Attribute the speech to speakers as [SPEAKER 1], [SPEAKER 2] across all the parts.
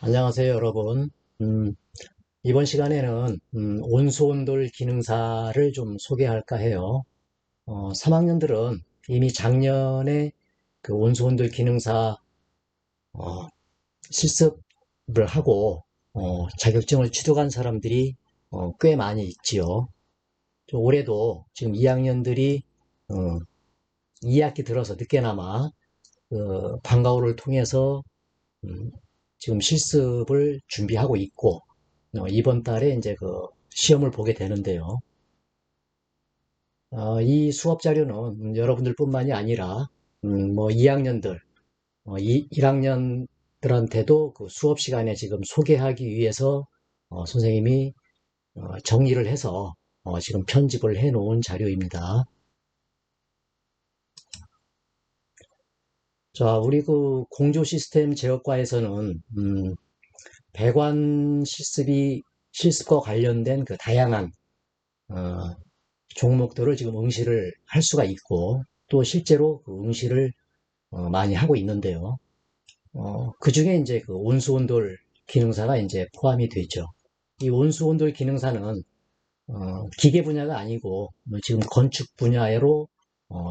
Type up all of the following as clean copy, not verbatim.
[SPEAKER 1] 안녕하세요, 여러분. 음, 이번 시간에는 온수온돌 기능사를 좀 소개할까 해요. 3학년들은 이미 작년에 그 온수온돌 기능사 어, 실습을 하고 자격증을 취득한 사람들이 꽤 많이 있지요. 올해도 지금 2학년들이 2학기 들어서 늦게나마 그 방과후를 통해서 음, 지금 실습을 준비하고 있고, 이번 달에 이제 그 시험을 보게 되는데요. 이 수업 자료는 여러분들뿐만이 아니라, 뭐 2학년들, 1학년들한테도 그 수업 시간에 지금 소개하기 위해서 선생님이 정리를 해서 지금 편집을 해 놓은 자료입니다. 자, 우리 그 공조 시스템 제어과에서는 배관 실습과 관련된 그 다양한 어, 종목들을 지금 응시를 할 수가 있고 또 실제로 그 응시를 많이 하고 있는데요. 그 중에 이제 그 온수온돌 기능사가 이제 포함이 되죠. 이 온수온돌 기능사는 기계 분야가 아니고 지금 건축 분야로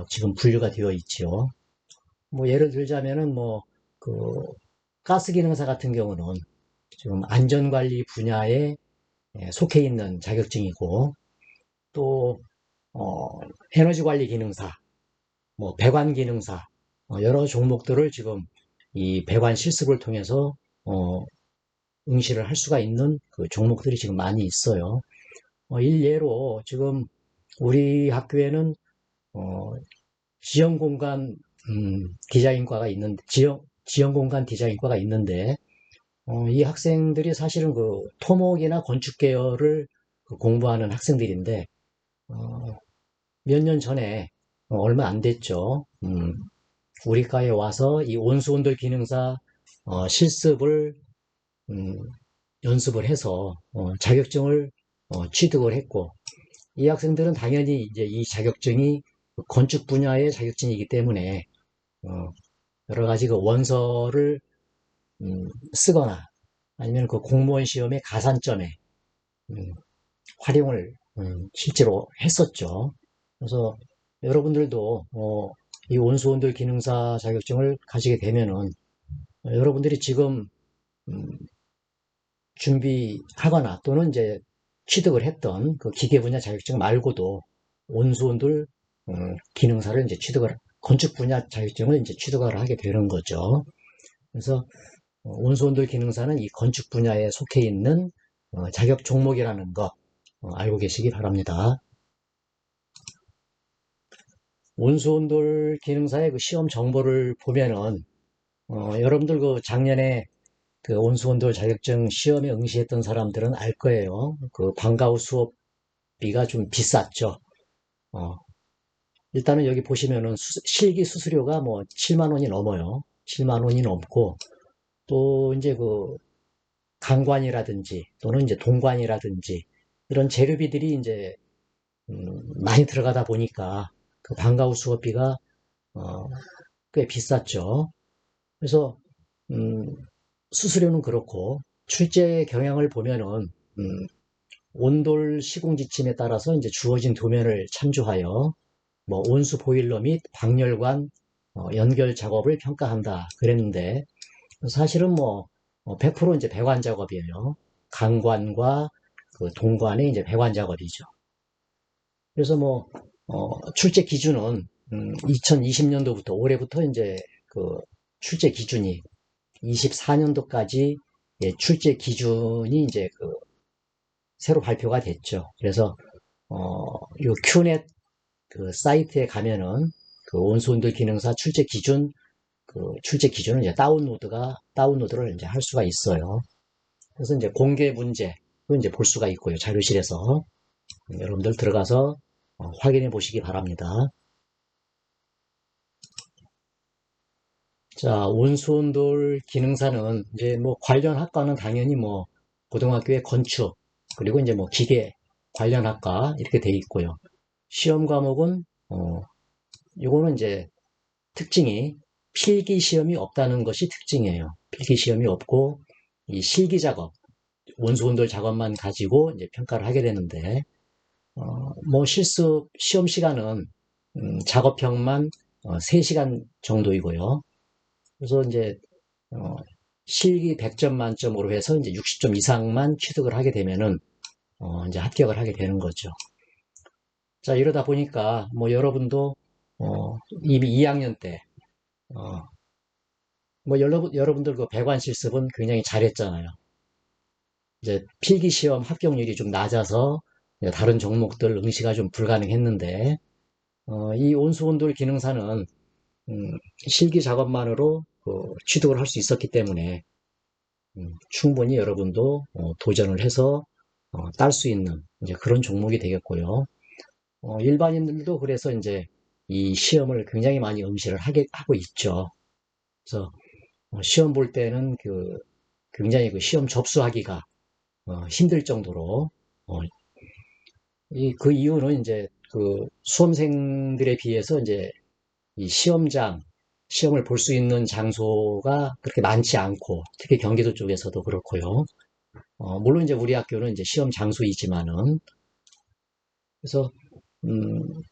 [SPEAKER 1] 지금 분류가 되어 있죠. 뭐 예를 들자면은 뭐 그 가스 기능사 같은 경우는 지금 안전관리 분야에 속해 있는 자격증이고 또 어, 에너지 관리 기능사, 뭐 배관 기능사 여러 종목들을 지금 이 배관 실습을 통해서 어, 응시를 할 수가 있는 그 종목들이 지금 많이 있어요. 일례로 지금 우리 학교에는 어, 지형 공간 디자인과가 있는 지형 공간 디자인과가 있는데 이 학생들이 사실은 그 토목이나 건축 계열을 그 공부하는 학생들인데 몇 년 전에 얼마 안 됐죠. 우리 과에 와서 이 온수온돌 기능사 실습을 음, 연습을 해서 자격증을 취득을 했고 이 학생들은 당연히 이제 이 자격증이 건축 분야의 자격증이기 때문에 어, 여러 가지 그 원서를 쓰거나 아니면 그 공무원 시험의 가산점에 음, 활용을 실제로 했었죠. 그래서 여러분들도 이 온수온돌 기능사 자격증을 가지게 되면은 여러분들이 지금 음, 준비하거나 또는 이제 취득을 했던 그 기계 분야 자격증 말고도 온수온돌 기능사를 이제 취득을 건축 분야 자격증을 이제 취득을 하게 되는 거죠. 그래서 온수온돌 기능사는 이 건축 분야에 속해 있는 자격 종목이라는 거 알고 계시기 바랍니다. 온수온돌 기능사의 그 시험 정보를 보면은 여러분들 그 작년에 그 온수온돌 자격증 시험에 응시했던 사람들은 알 거예요. 그 방과 후 수업비가 좀 비쌌죠. 어, 일단은 여기 보시면은 실기 수수료가 뭐 7만 원이 넘어요. 7만 원이 넘고 또 이제 그 강관이라든지 또는 이제 동관이라든지 이런 재료비들이 이제 많이 들어가다 보니까 그 방과 후 수업비가 어, 꽤 비쌌죠. 그래서 음, 수수료는 그렇고 출제 경향을 보면은 음, 온돌 시공 지침에 따라서 이제 주어진 도면을 참조하여 뭐 온수 보일러 및 방열관 연결 작업을 평가한다 그랬는데 사실은 뭐 100% 이제 배관 작업이에요. 강관과 그 동관의 이제 배관 작업이죠. 그래서 뭐 출제 기준은 2020년도부터 올해부터 이제 그 출제 기준이 24년도까지 출제 기준이 이제 그 새로 발표가 됐죠. 그래서 요 큐넷 그 사이트에 가면은 그 온수온돌 기능사 출제 기준은 이제 다운로드를 이제 할 수가 있어요. 그래서 이제 공개 문제 이제 볼 수가 있고요. 자료실에서 여러분들 들어가서 확인해 보시기 바랍니다. 자, 온수온돌 기능사는 이제 뭐 관련 학과는 당연히 뭐 고등학교의 건축 그리고 이제 뭐 기계 관련 학과 이렇게 돼 있고요. 시험 과목은 요거는 이제 특징이 필기 시험이 없다는 것이 특징이에요. 필기 시험이 없고 이 실기 작업, 온수온돌 작업만 가지고 이제 평가를 하게 되는데, 뭐 실습 시험 시간은 작업형만 3시간 정도이고요. 그래서 이제 어, 실기 100점 만점으로 해서 이제 60점 이상만 취득을 하게 되면은 이제 합격을 하게 되는 거죠. 자, 이러다 보니까 뭐 여러분도 이미 2학년 때 뭐 여러분들 그 배관 실습은 굉장히 잘했잖아요. 이제 필기 시험 합격률이 좀 낮아서 다른 종목들 응시가 좀 불가능했는데 이 온수온돌 기능사는 실기 작업만으로 취득을 할 수 있었기 때문에 충분히 여러분도 도전을 해서 딸 수 있는 이제 그런 종목이 되겠고요. 일반인들도 그래서 이제 이 시험을 굉장히 많이 응시를 하고 있죠. 그래서 시험 볼 때는 굉장히 그 시험 접수하기가 힘들 정도로 그 이유는 이제 그 수험생들에 비해서 이제 이 시험을 볼 수 있는 장소가 그렇게 많지 않고, 특히 경기도 쪽에서도 그렇고요. 물론 이제 우리 학교는 이제 시험 장소이지만은, 그래서, 음,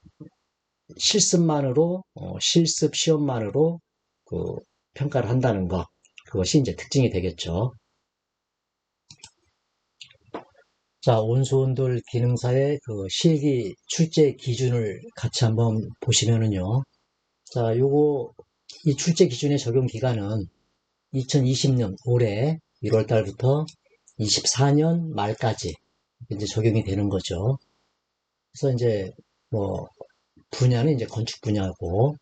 [SPEAKER 1] 실습 시험만으로 그 평가를 한다는 것, 그것이 이제 특징이 되겠죠. 자, 온수온돌 기능사의 그 실기 출제 기준을 같이 한번 보시면은요. 자, 이 출제 기준의 적용 기간은 2020년 올해 1월 달부터 24년 말까지 이제 적용이 되는 거죠. 그래서 이제 뭐 분야는 이제 건축 분야고,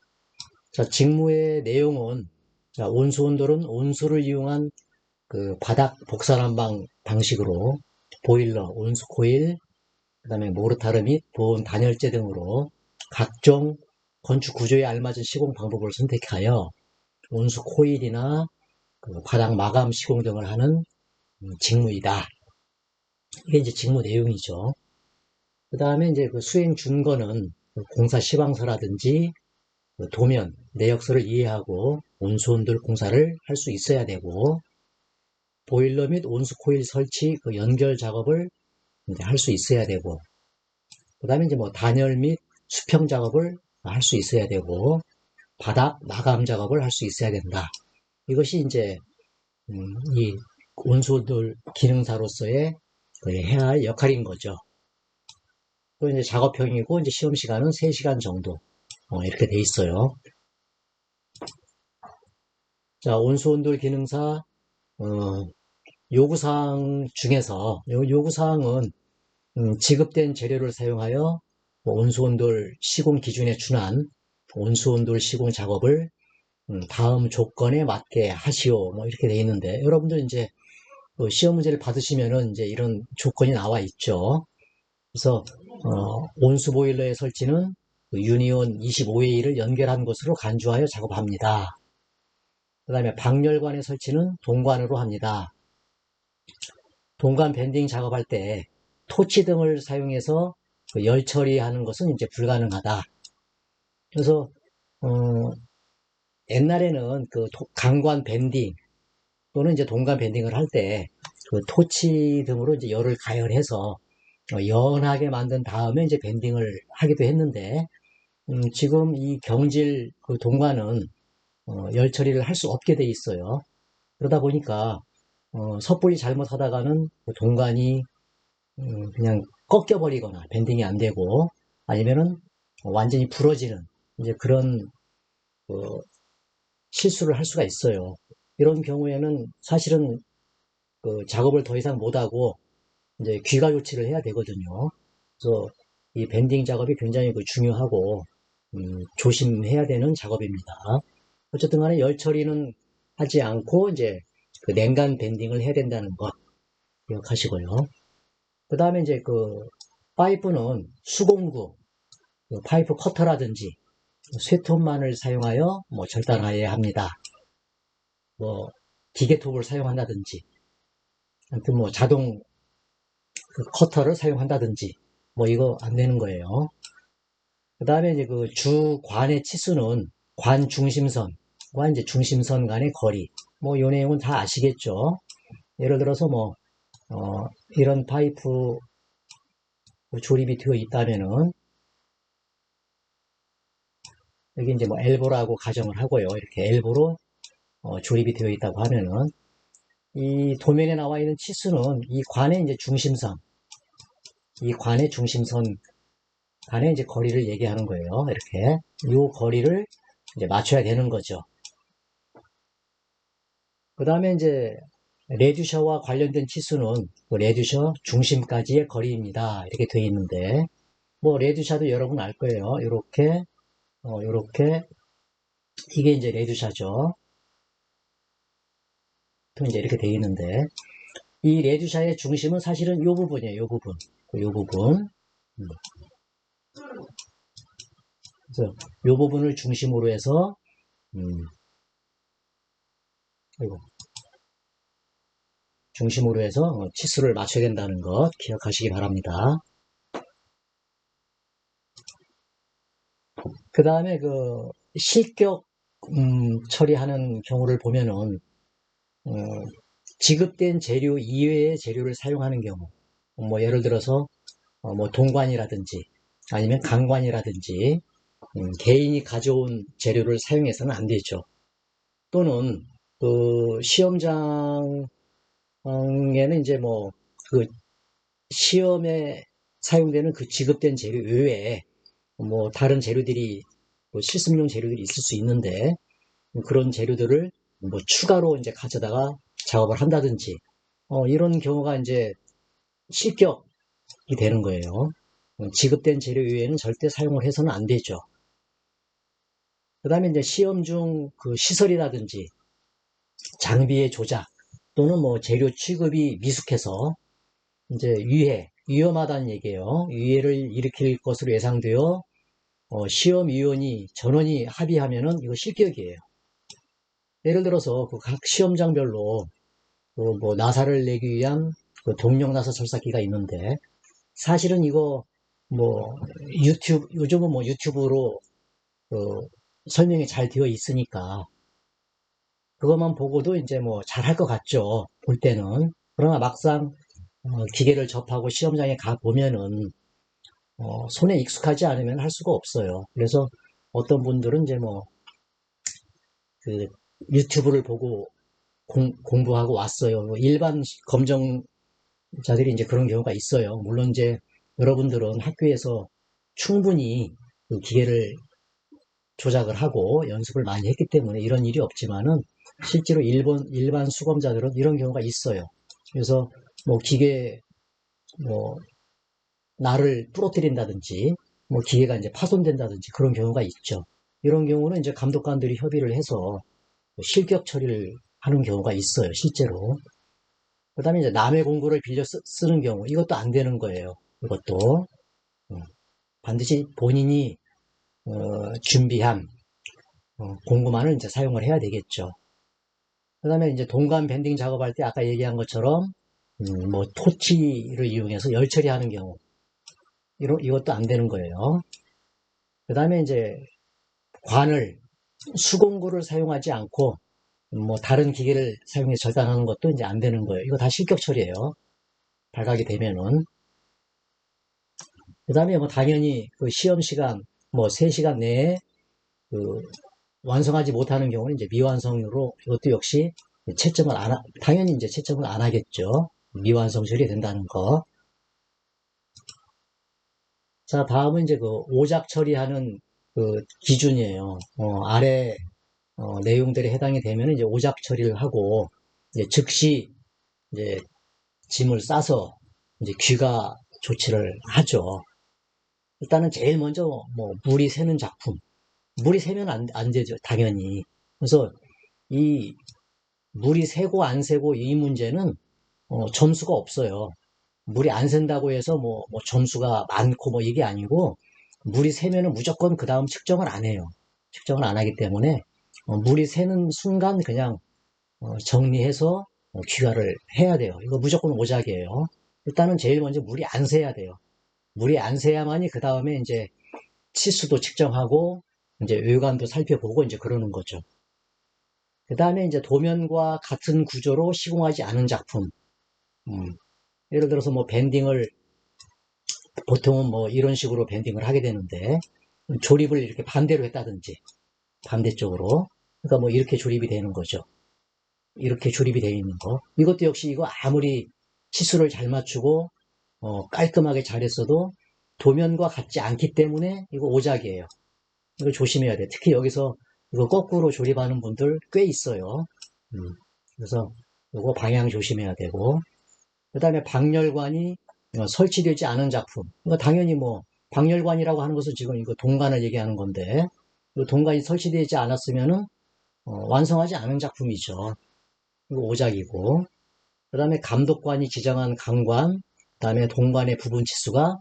[SPEAKER 1] 자, 직무의 내용은 자, 온수온돌은 온수를 이용한 그 바닥 복사난방 방식으로 보일러, 온수 코일, 그다음에 모르타르 및 보온 단열재 등으로 각종 건축 구조에 알맞은 시공 방법을 선택하여 온수 코일이나 그 바닥 마감 시공 등을 하는 직무이다. 이게 이제 직무 내용이죠. 그 다음에 이제 그 수행 준거는 공사 시방서라든지 그 도면, 내역서를 이해하고 온수온돌 공사를 할 수 있어야 되고, 보일러 및 온수 코일 설치 그 연결 작업을 할 수 있어야 되고, 그 다음에 이제 뭐 단열 및 수평 작업을 할 수 있어야 되고, 바닥 마감 작업을 할 수 있어야 된다. 이것이 이제 이 온수온돌 기능사로서의 해야 할 역할인 거죠. 또 이제 작업형이고 이제 시험 시간은 3시간 정도 이렇게 돼 있어요. 자, 온수온돌 기능사 요구사항 중에서 요구사항은 지급된 재료를 사용하여 온수온돌 시공 기준에 준한 온수온돌 시공 작업을 다음 조건에 맞게 하시오. 뭐 이렇게 돼 있는데 여러분들 이제 시험 문제를 받으시면은 이제 이런 조건이 나와 있죠. 그래서 온수 보일러의 설치는 유니온 25A를 연결한 곳으로 간주하여 작업합니다. 그 다음에 방열관의 설치는 동관으로 합니다. 동관 밴딩 작업할 때 토치 등을 사용해서 열 처리하는 것은 이제 불가능하다. 그래서 옛날에는 그 강관 밴딩 또는 이제 동관 밴딩을 할 때 그 토치 등으로 이제 열을 가열해서 연하게 만든 다음에 이제 밴딩을 하기도 했는데 지금 이 경질 그 동관은 열 처리를 할 수 없게 돼 있어요. 그러다 보니까 섣불리 잘못하다가는 그 동관이 그냥 꺾여버리거나 밴딩이 안 되고 아니면은 완전히 부러지는 이제 그런 실수를 할 수가 있어요. 이런 경우에는 사실은 그 작업을 더 이상 못하고 이제 귀가 조치를 해야 되거든요. 그래서 이 밴딩 작업이 굉장히 중요하고 조심해야 되는 작업입니다. 어쨌든 간에 열 처리는 하지 않고 이제 그 냉간 밴딩을 해야 된다는 것 기억하시고요. 그 다음에 이제 그 파이프는 수공구, 그 파이프 커터라든지 쇠톱만을 사용하여 뭐 절단해야 합니다. 뭐 기계톱을 사용한다든지, 아무튼 뭐 자동 그 커터를 사용한다든지, 뭐 이거 안 되는 거예요. 그 다음에 이제 그 주관의 치수는 관 중심선과 이제 중심선 간의 거리, 뭐 이 내용은 다 아시겠죠. 예를 들어서 뭐, 이런 파이프 조립이 되어 있다면은, 여기 이제 뭐 엘보라고 가정을 하고요. 이렇게 엘보로 조립이 되어 있다고 하면은, 이 도면에 나와 있는 치수는 이 관의 이제 중심선, 이 관의 중심선 간의 이제 거리를 얘기하는 거예요. 이렇게. 이 거리를 이제 맞춰야 되는 거죠. 그 다음에 이제 레듀셔와 관련된 치수는 그 레듀셔 중심까지의 거리입니다. 이렇게 되어 있는데, 뭐 레듀셔도 여러분 알 거예요. 이렇게, 이렇게 이게 이제 레듀셔죠. 이제 이렇게 되어 있는데, 이 레듀셔의 중심은 사실은 이 부분이에요. 이 부분, 이 부분. 그래서 이 부분을 중심으로 해서, 아이고, 중심으로 해서 치수를 맞춰야 된다는 것 기억하시기 바랍니다. 그 다음에 그 실격 처리하는 경우를 보면은 지급된 재료 이외의 재료를 사용하는 경우, 뭐 예를 들어서 뭐 동관이라든지 아니면 강관이라든지 개인이 가져온 재료를 사용해서는 안 되죠. 또는 그 시험장에는 이제 뭐 그 시험에 사용되는 그 지급된 재료 외에 뭐 다른 재료들이 뭐 실습용 재료들이 있을 수 있는데 그런 재료들을 뭐 추가로 이제 가져다가 작업을 한다든지 이런 경우가 이제 실격이 되는 거예요. 지급된 재료 외에는 절대 사용을 해서는 안 되죠. 그 다음에 이제 시험 중 그 시설이라든지 장비의 조작 또는 뭐 재료 취급이 미숙해서 이제 위험하다는 얘기예요. 위해를 일으킬 것으로 예상되어 시험위원이 전원이 합의하면은 이거 실격이에요. 예를 들어서 그 각 시험장별로 그뭐 나사를 내기 위한 그 동력 나사 절삭기가 있는데 사실은 이거 뭐 요즘은 뭐 유튜브로 그 설명이 잘 되어 있으니까 그것만 보고도 이제 뭐 잘할 것 같죠. 볼 때는. 그러나 막상 기계를 접하고 시험장에 가 보면은 손에 익숙하지 않으면 할 수가 없어요. 그래서 어떤 분들은 이제 뭐 그 유튜브를 보고 공부하고 왔어요. 뭐 일반 검정자들이 이제 그런 경우가 있어요. 물론 이제 여러분들은 학교에서 충분히 그 기계를 조작을 하고 연습을 많이 했기 때문에 이런 일이 없지만은 실제로 일반 수검자들은 이런 경우가 있어요. 그래서 뭐 기계 뭐 날을 부러뜨린다든지 뭐 기계가 이제 파손된다든지 그런 경우가 있죠. 이런 경우는 이제 감독관들이 협의를 해서 실격 처리를 하는 경우가 있어요, 실제로. 그 다음에 이제 남의 공구를 빌려 쓰는 경우, 이것도 안 되는 거예요. 이것도. 반드시 본인이, 준비한, 공구만을 이제 사용을 해야 되겠죠. 그 다음에 이제 동관 밴딩 작업할 때 아까 얘기한 것처럼, 뭐, 토치를 이용해서 열 처리하는 경우, 이것도 안 되는 거예요. 그 다음에 이제 관을, 수공구를 사용하지 않고, 뭐, 다른 기계를 사용해서 절단하는 것도 이제 안 되는 거예요. 이거 다 실격 처리예요. 발각이 되면은. 그 다음에 뭐 당연히 그 시험 시간 뭐 3시간 내에 그 완성하지 못하는 경우는 이제 미완성으로 이것도 역시 채점을 당연히 이제 채점을 안 하겠죠. 미완성 처리된다는 거. 자, 다음은 이제 그 오작 처리하는 그 기준이에요. 아래 내용들이 해당이 되면 이제 오작 처리를 하고 이제 즉시 이제 짐을 싸서 이제 귀가 조치를 하죠. 일단은 제일 먼저 뭐 물이 새는 작품. 물이 새면 안 되죠, 당연히. 그래서 이 물이 새고 안 새고 이 문제는 점수가 없어요. 물이 안 샌다고 해서 뭐 점수가 많고 뭐 이게 아니고 물이 새면은 무조건 그 다음 측정을 안 해요. 측정을 안 하기 때문에 물이 새는 순간 그냥 정리해서 귀가를 해야 돼요. 이거 무조건 오작이에요. 일단은 제일 먼저 물이 안 새야 돼요. 물이 안 새야만이 그 다음에 이제 치수도 측정하고 이제 외관도 살펴보고 이제 그러는 거죠. 그 다음에 이제 도면과 같은 구조로 시공하지 않은 작품. 예를 들어서 뭐 밴딩을, 보통은 뭐 이런 식으로 밴딩을 하게 되는데, 조립을 이렇게 반대로 했다든지, 반대쪽으로. 그러니까 뭐 이렇게 조립이 되는 거죠. 이렇게 조립이 되어 있는 거. 이것도 역시 이거 아무리 치수를 잘 맞추고, 깔끔하게 잘했어도 도면과 같지 않기 때문에 이거 오작이에요. 이거 조심해야 돼. 특히 여기서 이거 거꾸로 조립하는 분들 꽤 있어요. 그래서 이거 방향 조심해야 되고, 그 다음에 방열관이 설치되지 않은 작품. 이거 당연히 뭐 방열관이라고 하는 것은 지금 이거 동관을 얘기하는 건데, 이 동관이 설치되지 않았으면은 완성하지 않은 작품이죠. 이거 오작이고, 그 다음에 감독관이 지정한 강관, 그 다음에 동관의 부분 치수가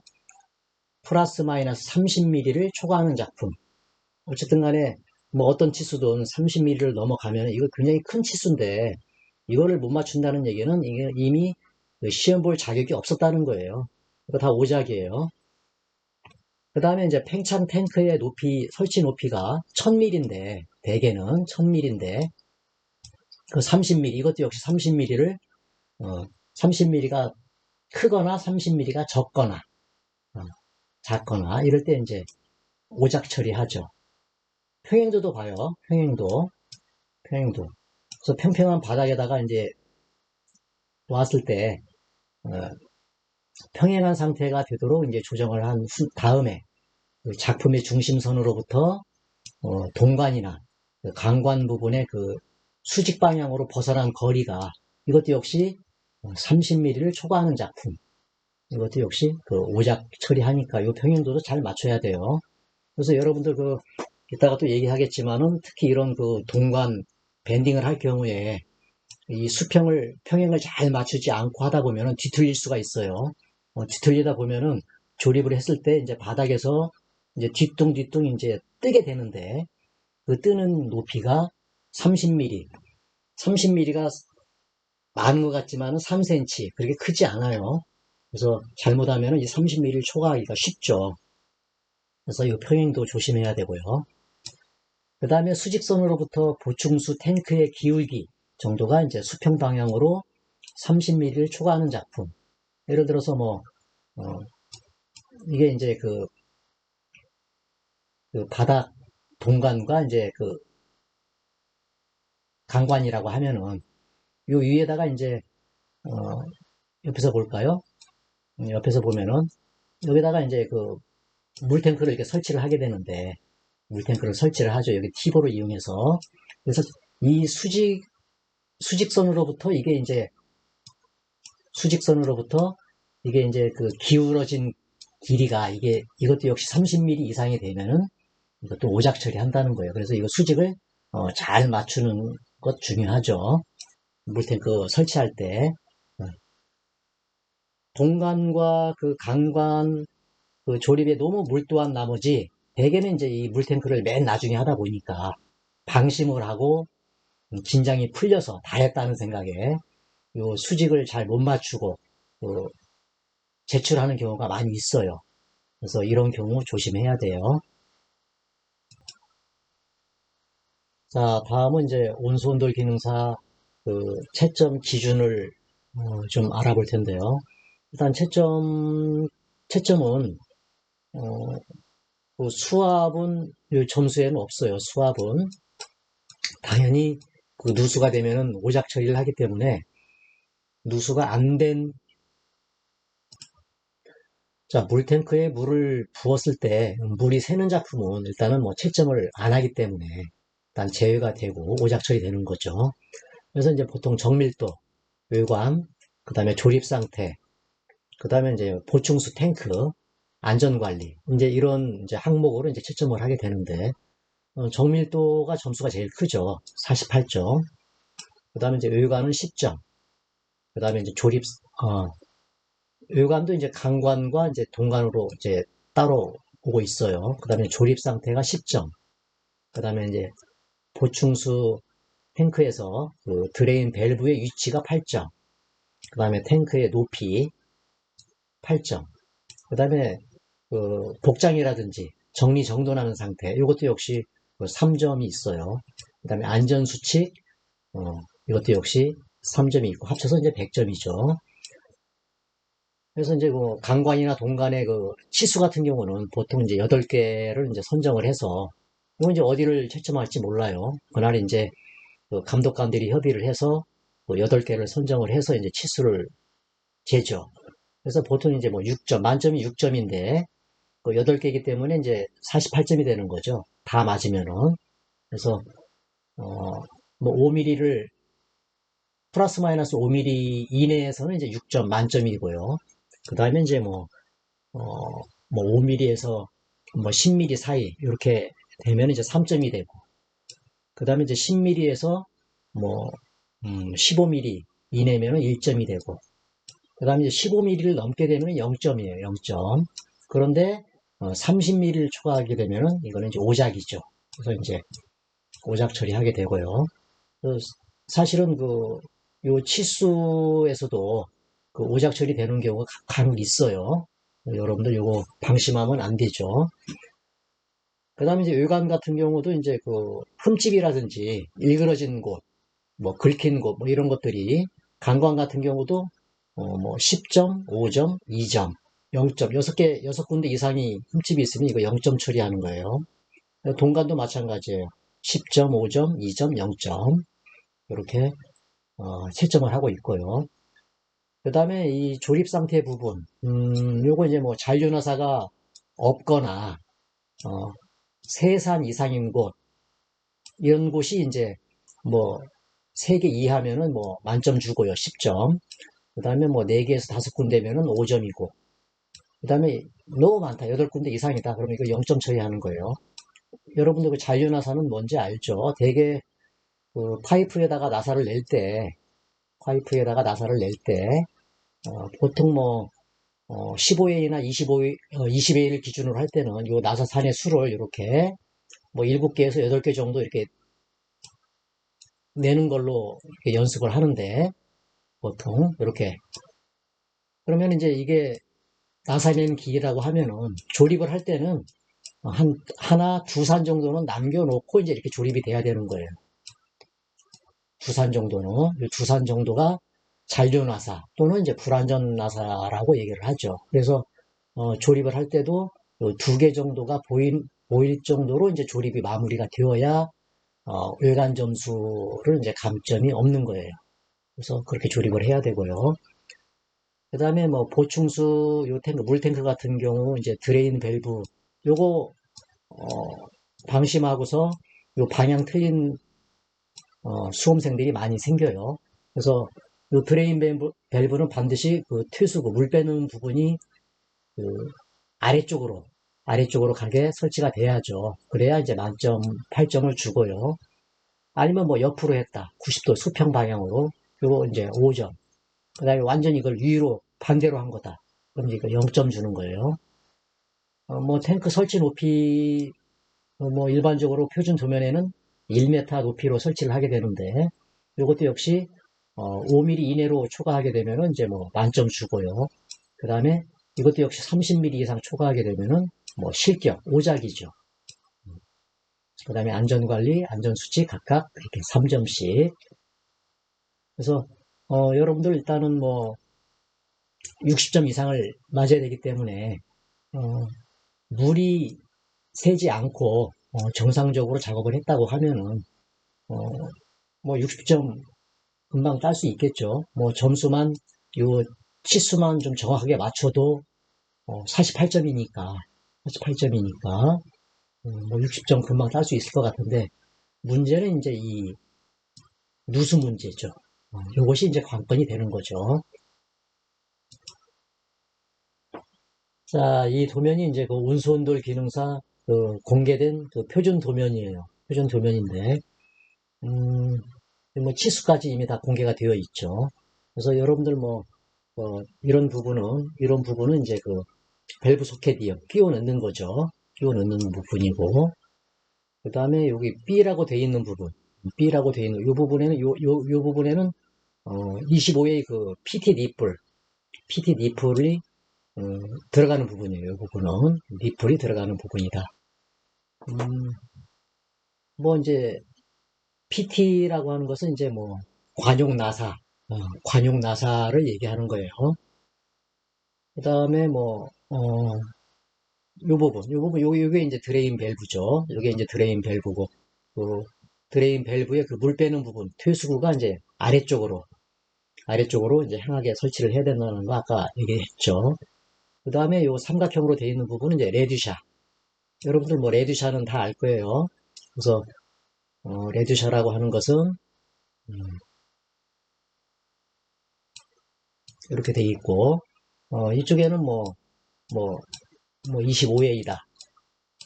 [SPEAKER 1] 플러스 마이너스 30mm를 초과하는 작품. 어쨌든 간에 뭐 어떤 치수든 30mm를 넘어가면 이거 굉장히 큰 치수인데 이거를 못 맞춘다는 얘기는 이게 이미 시험 볼 자격이 없었다는 거예요. 이거 다 오작이에요. 그 다음에 이제 팽창 탱크의 높이, 설치 높이가 1000mm인데, 대개는 1000mm인데, 그 30mm, 이것도 역시 30mm를, 30mm가 크거나 30mm가 적거나, 어, 작거나, 이럴 때 이제 오작 처리하죠. 평행도도 봐요. 평행도. 그래서 평평한 바닥에다가 이제 놨을 때, 어, 평행한 상태가 되도록 이제 조정을 한 다음에 그 작품의 중심선으로부터 동관이나 그 강관 부분의 그 수직 방향으로 벗어난 거리가 이것도 역시 30mm를 초과하는 작품. 이것도 역시 그 오작 처리하니까 이 평행도도 잘 맞춰야 돼요. 그래서 여러분들 그 이따가 또 얘기하겠지만은 특히 이런 그 동관 밴딩을 할 경우에 이 수평을 평행을 잘 맞추지 않고 하다 보면은 뒤틀릴 수가 있어요. 뒤틀리다 보면은 조립을 했을 때 이제 바닥에서 이제 뒤뚱 이제 뜨게 되는데 그 뜨는 높이가 30mm, 30mm가 많은 것 같지만은 3cm 그렇게 크지 않아요. 그래서 잘못하면은 이 30mm를 초과하기가 쉽죠. 그래서 이 평행도 조심해야 되고요. 그 다음에 수직선으로부터 보충수 탱크의 기울기 정도가 이제 수평 방향으로 30mm를 초과하는 작품. 예를 들어서 뭐, 이게 이제 그 바닥 동관과 이제 그 강관이라고 하면은 요 위에다가 이제, 옆에서 볼까요? 옆에서 보면은 여기다가 이제 그 물탱크를 이렇게 설치를 하게 되는데 물탱크를 설치를 하죠. 여기 티보를 이용해서. 그래서 이 수직선으로부터 이게 이제 그 기울어진 길이가 이것도 역시 30mm 이상이 되면은 이것도 오작 처리한다는 거예요. 그래서 이거 수직을 잘 맞추는 것 중요하죠. 물탱크 설치할 때. 동관과 그 강관 그 조립에 너무 몰두한 나머지 대개는 이제 이 물탱크를 맨 나중에 하다 보니까 방심을 하고 긴장이 풀려서 다 했다는 생각에 요 수직을 잘 못 맞추고 제출하는 경우가 많이 있어요. 그래서 이런 경우 조심해야 돼요. 자, 다음은 이제 온수온돌 기능사 그 채점 기준을 좀 알아볼 텐데요. 일단 채점은 그 수압은 이 점수에는 없어요. 수압은 당연히 그 누수가 되면은 오작 처리를 하기 때문에 누수가 안 된, 자, 물탱크에 물을 부었을 때 물이 새는 작품은 일단은 뭐 채점을 안 하기 때문에 일단 제외가 되고 오작 처리되는 거죠. 그래서 이제 보통 정밀도, 외관, 그 다음에 조립 상태, 그 다음에 이제 보충수 탱크, 안전관리, 이제 이런 이제 항목으로 이제 채점을 하게 되는데, 정밀도가 점수가 제일 크죠. 48점. 그 다음에 이제 외관은 10점. 그 다음에 이제 외관도 이제 강관과 이제 동관으로 이제 따로 보고 있어요. 그 다음에 조립 상태가 10점. 그 다음에 이제 보충수 탱크에서 그 드레인 밸브의 위치가 8점. 그 다음에 탱크의 높이 8점. 그 다음에 그 복장이라든지 정리정돈하는 상태. 이것도 역시 3점이 있어요. 그 다음에 안전수칙, 이것도 역시 3점이 있고 합쳐서 이제 100점이죠. 그래서 이제 그 강관이나 동관의 그 치수 같은 경우는 보통 이제 8개를 이제 선정을 해서 이건 이제 어디를 채점할지 몰라요. 그날 이제 그 감독관들이 협의를 해서 뭐 8개를 선정을 해서 이제 치수를 재죠. 그래서 보통 이제 뭐 6점, 만점이 6점인데 그 8개이기 때문에 이제 48점이 되는 거죠. 다 맞으면은. 그래서 뭐 5mm를 플러스 마이너스 5mm 이내에서는 이제 6점 만점이고요. 그 다음에 이제 어, 뭐 5mm에서 뭐 10mm 사이 이렇게 되면 이제 3점이 되고 그 다음에 이제 10mm에서 뭐 15mm 이내면은 1점이 되고 그 다음에 이제 15mm를 넘게 되면 0점이에요. 0점. 그런데 30mm를 초과하게 되면은 이거는 이제 오작이죠. 그래서 이제 오작 처리하게 되고요. 사실은 요 치수에서도 그 오작 처리되는 경우가 간혹 있어요. 여러분들 요거 방심하면 안 되죠. 그 다음에 이제 외관 같은 경우도 이제 그 흠집이라든지 일그러진 곳, 뭐 긁힌 곳, 뭐 이런 것들이 간관 같은 경우도 뭐 10점, 5점, 2점, 0점, 6개, 6군데 이상이 흠집이 있으면 이거 0점 처리하는 거예요. 동관도 마찬가지예요. 10점, 5점, 2점, 0점. 이렇게 채점을 하고 있고요. 그 다음에 이 조립 상태 부분, 요거 이제 뭐 잔류나사가 없거나, 세산 이상인 곳, 이런 곳이 이제 뭐 3개 이하면은 뭐 만점 주고요. 10점. 그 다음에 뭐 4개에서 5군데면은 5점이고, 그 다음에 너무 많다. 8군데 이상이다. 그러면 이거 0점 처리하는 거예요. 여러분들 그 잔류나사는 뭔지 알죠? 대개 그 파이프에다가 나사를 낼 때, 보통 뭐 15A나 25A, 20A를 기준으로 할 때는 이 나사산의 수를 이렇게 뭐 7개에서 8개 정도 이렇게 내는 걸로 이렇게 연습을 하는데 보통 이렇게 그러면 이제 이게 나사낸 기라고 하면은 조립을 할 때는 하나 두 산 정도는 남겨놓고 이제 이렇게 조립이 돼야 되는 거예요. 두 산 정도는 두 산 정도가 잔류나사 또는 이제 불완전나사라고 얘기를 하죠. 그래서 조립을 할 때도 2개 정도가 보일 정도로 이제 조립이 마무리가 되어야 외관 점수를 이제 감점이 없는 거예요. 그래서 그렇게 조립을 해야 되고요. 그 다음에 뭐 보충수 요 탱크, 물탱크 같은 경우 이제 드레인 밸브 요거 방심하고서 요 방향 틀린 수험생들이 많이 생겨요. 그래서 요 드레인 밸브는 반드시 그 퇴수구 물 빼는 부분이 그 아래쪽으로 가게 설치가 돼야죠. 그래야 이제 만점 8점을 주고요. 아니면 뭐 옆으로 했다. 90도 수평 방향으로. 요거 이제 5점. 그 다음에 완전히 이걸 위로 반대로 한 거다. 그럼 이거 0점 주는 거예요. 뭐 탱크 설치 높이 뭐 일반적으로 표준 도면에는 1m 높이로 설치를 하게 되는데 이것도 역시 5mm 이내로 초과하게 되면은 이제 뭐 만점 주고요. 그 다음에 이것도 역시 30mm 이상 초과하게 되면은 뭐 실격, 오작이죠. 그 다음에 안전관리, 안전수칙 각각 이렇게 3점씩. 그래서 여러분들 일단은 뭐 60점 이상을 맞아야 되기 때문에 물이 새지 않고 정상적으로 작업을 했다고 하면은 뭐 60점 금방 딸 수 있겠죠. 뭐 점수만 요 치수만 좀 정확하게 맞춰도 48점이니까 뭐 60점 금방 딸 수 있을 것 같은데 문제는 이제 이 누수 문제죠. 이것이 이제 관건이 되는 거죠. 자, 이 도면이 이제 그 운수온돌 기능사 그 공개된 그 표준 도면이에요. 표준 도면인데 뭐 치수까지 이미 다 공개가 되어 있죠. 그래서 여러분들 뭐 이런 부분은 이제 그 밸브 소켓이요. 끼워 넣는 거죠. 끼워 넣는 부분이고 그 다음에 여기 B라고 되어 있는 부분 B라고 되어 있는 이 부분에는 요 부분에는 25의 그 PT 니플이 들어가는 부분이에요. 이 부분은 니플이 들어가는 부분이다. 뭐 이제 PT라고 하는 것은 이제 뭐 관용 나사, 관용 나사를 얘기하는 거예요. 그 다음에 뭐, 요게 이제 드레인 밸브죠. 요게 이제 드레인 밸브고, 그 드레인 밸브의 그 물 빼는 부분, 퇴수구가 이제 아래쪽으로 이제 향하게 설치를 해야 된다는 거 아까 얘기했죠. 그 다음에 요 삼각형으로 되어 있는 부분은 이제 레듀샤. 여러분들 뭐 레듀샤는 다 알 거예요. 그래서, 레듀샤라고 하는 것은, 음, 이렇게 돼 있고, 이쪽에는 뭐, 25A다.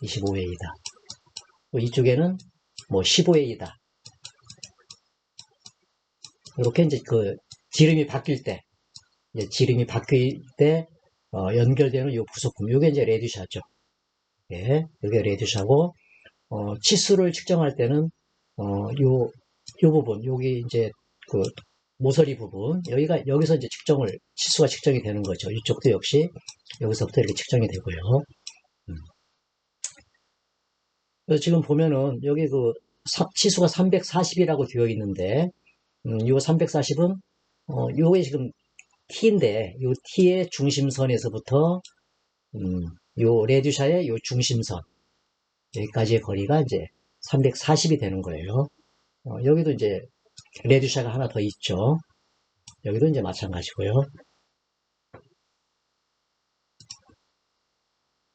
[SPEAKER 1] 25A다. 이쪽에는 뭐 15A다. 이렇게 이제 그 지름이 바뀔 때, 이제 지름이 바뀔 때, 연결되는 요 부속품. 요게 이제 레듀샤죠. 예, 요게 레듀샤고, 치수를 측정할 때는, 요 부분, 여기 이제 그 모서리 부분, 여기서 이제 치수가 측정이 되는 거죠. 이쪽도 역시 여기서부터 이렇게 측정이 되고요. 음. 그래서 지금 보면은 여기 그 치수가 340이라고 되어 있는데, 요 340은, 요게 지금 T인데, 요 T의 중심선에서부터, 요 레듀샤의 요 중심선, 여기까지의 거리가 이제 340이 되는 거예요. 여기도 이제 레듀샤가 하나 더 있죠. 여기도 이제 마찬가지고요.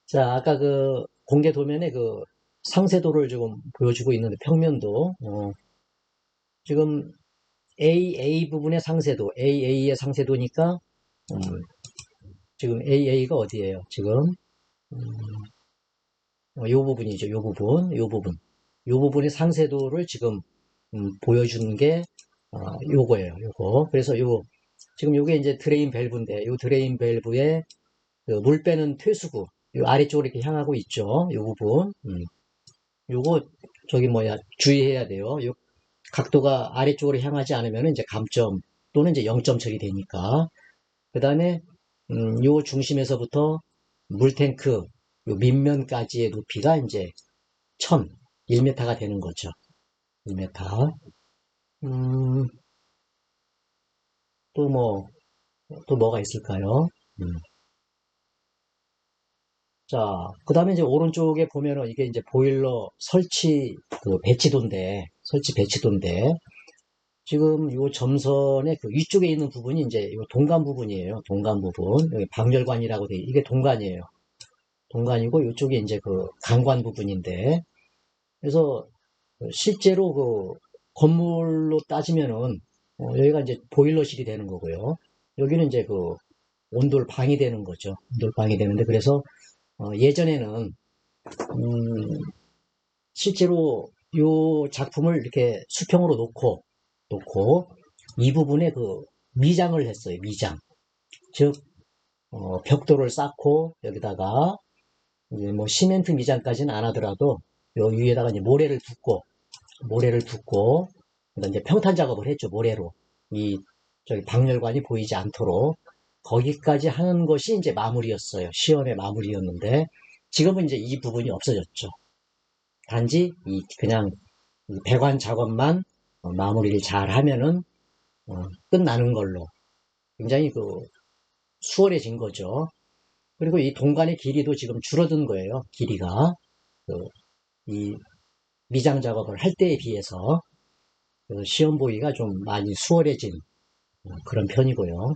[SPEAKER 1] 자, 아까 그 공개 도면에 그 상세도를 지금 보여주고 있는데 평면도, 지금 AA 부분의 상세도, AA의 상세도니까, 음, 지금 AA가 어디예요? 지금, 음, 요 부분이죠. 요 부분의 상세도를 지금, 보여주는 게, 요거예요. 요거. 그래서 지금 요게 이제 드레인 밸브인데, 요 드레인 밸브에 그물 빼는 퇴수구, 요 아래쪽으로 이렇게 향하고 있죠. 요 부분. 요거, 주의해야 돼요. 요 각도가 아래쪽으로 향하지 않으면 이제 감점 또는 이제 0점 처리되니까. 그 다음에, 요 중심에서부터 물탱크, 요 밑면까지의 높이가 이제 1m가 되는 거죠. 1m. 음, 또 뭐, 또 뭐가 있을까요? 음. 자, 그 다음에 이제 오른쪽에 보면은 이게 이제 보일러 설치 배치도인데, 지금 요 점선의 그 위쪽에 있는 부분이 이제 요 동간 부분이에요. 동간 부분. 여기 방열관이라고 이게 동간이에요. 동간이고, 요쪽에 이제 그 강관 부분인데, 그래서 실제로 그 건물로 따지면은, 여기가 이제 보일러실이 되는 거고요. 여기는 이제 그 온돌방이 되는 거죠. 온돌방이 되는데, 그래서 예전에는 실제로 이 작품을 이렇게 수평으로 놓고 이 부분에 그 미장을 했어요. 미장. 즉 벽돌을 쌓고 여기다가 이제 뭐 시멘트 미장까지는 안 하더라도 요 위에다가 이제 모래를 붓고 그다음 이제 평탄 작업을 했죠. 모래로 이 저기 방열관이 보이지 않도록 거기까지 하는 것이 이제 마무리였어요. 시험의 마무리였는데 지금은 이제 이 부분이 없어졌죠. 단지 그냥 배관 작업만 마무리를 잘 하면은 끝나는 걸로 굉장히 그 수월해진 거죠. 그리고 이 동간의 길이도 지금 줄어든 거예요. 길이가 이 미장 작업을 할 때에 비해서 시험 보기가 좀 많이 수월해진 그런 편이고요.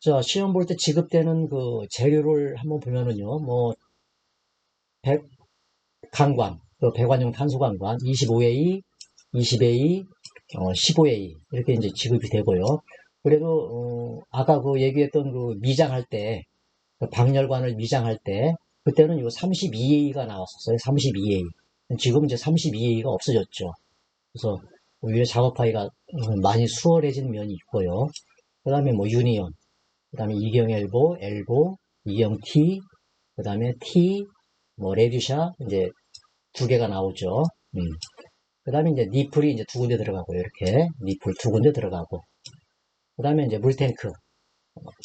[SPEAKER 1] 자, 시험 볼 때 지급되는 그 재료를 한번 보면은요, 뭐 강관, 그 배관용 탄소강관 25A, 20A, 15A 이렇게 이제 지급이 되고요. 그래도 아까 그 얘기했던 그 미장할 때, 그 방열관을 미장할 때 그때는 요 32A가 나왔었어요. 32A. 지금 이제 32A가 없어졌죠. 그래서 오히려 작업하기가 많이 수월해진 면이 있고요. 그 다음에 뭐 유니온, 그 다음에 이경 엘보, 이경 T, 그 다음에 T, 뭐 레듀샤 이제 두 개가 나오죠. 그 다음에 이제 니플이 이제 두 군데 들어가고 이렇게 니플 두 군데 들어가고 그 다음에 이제 물탱크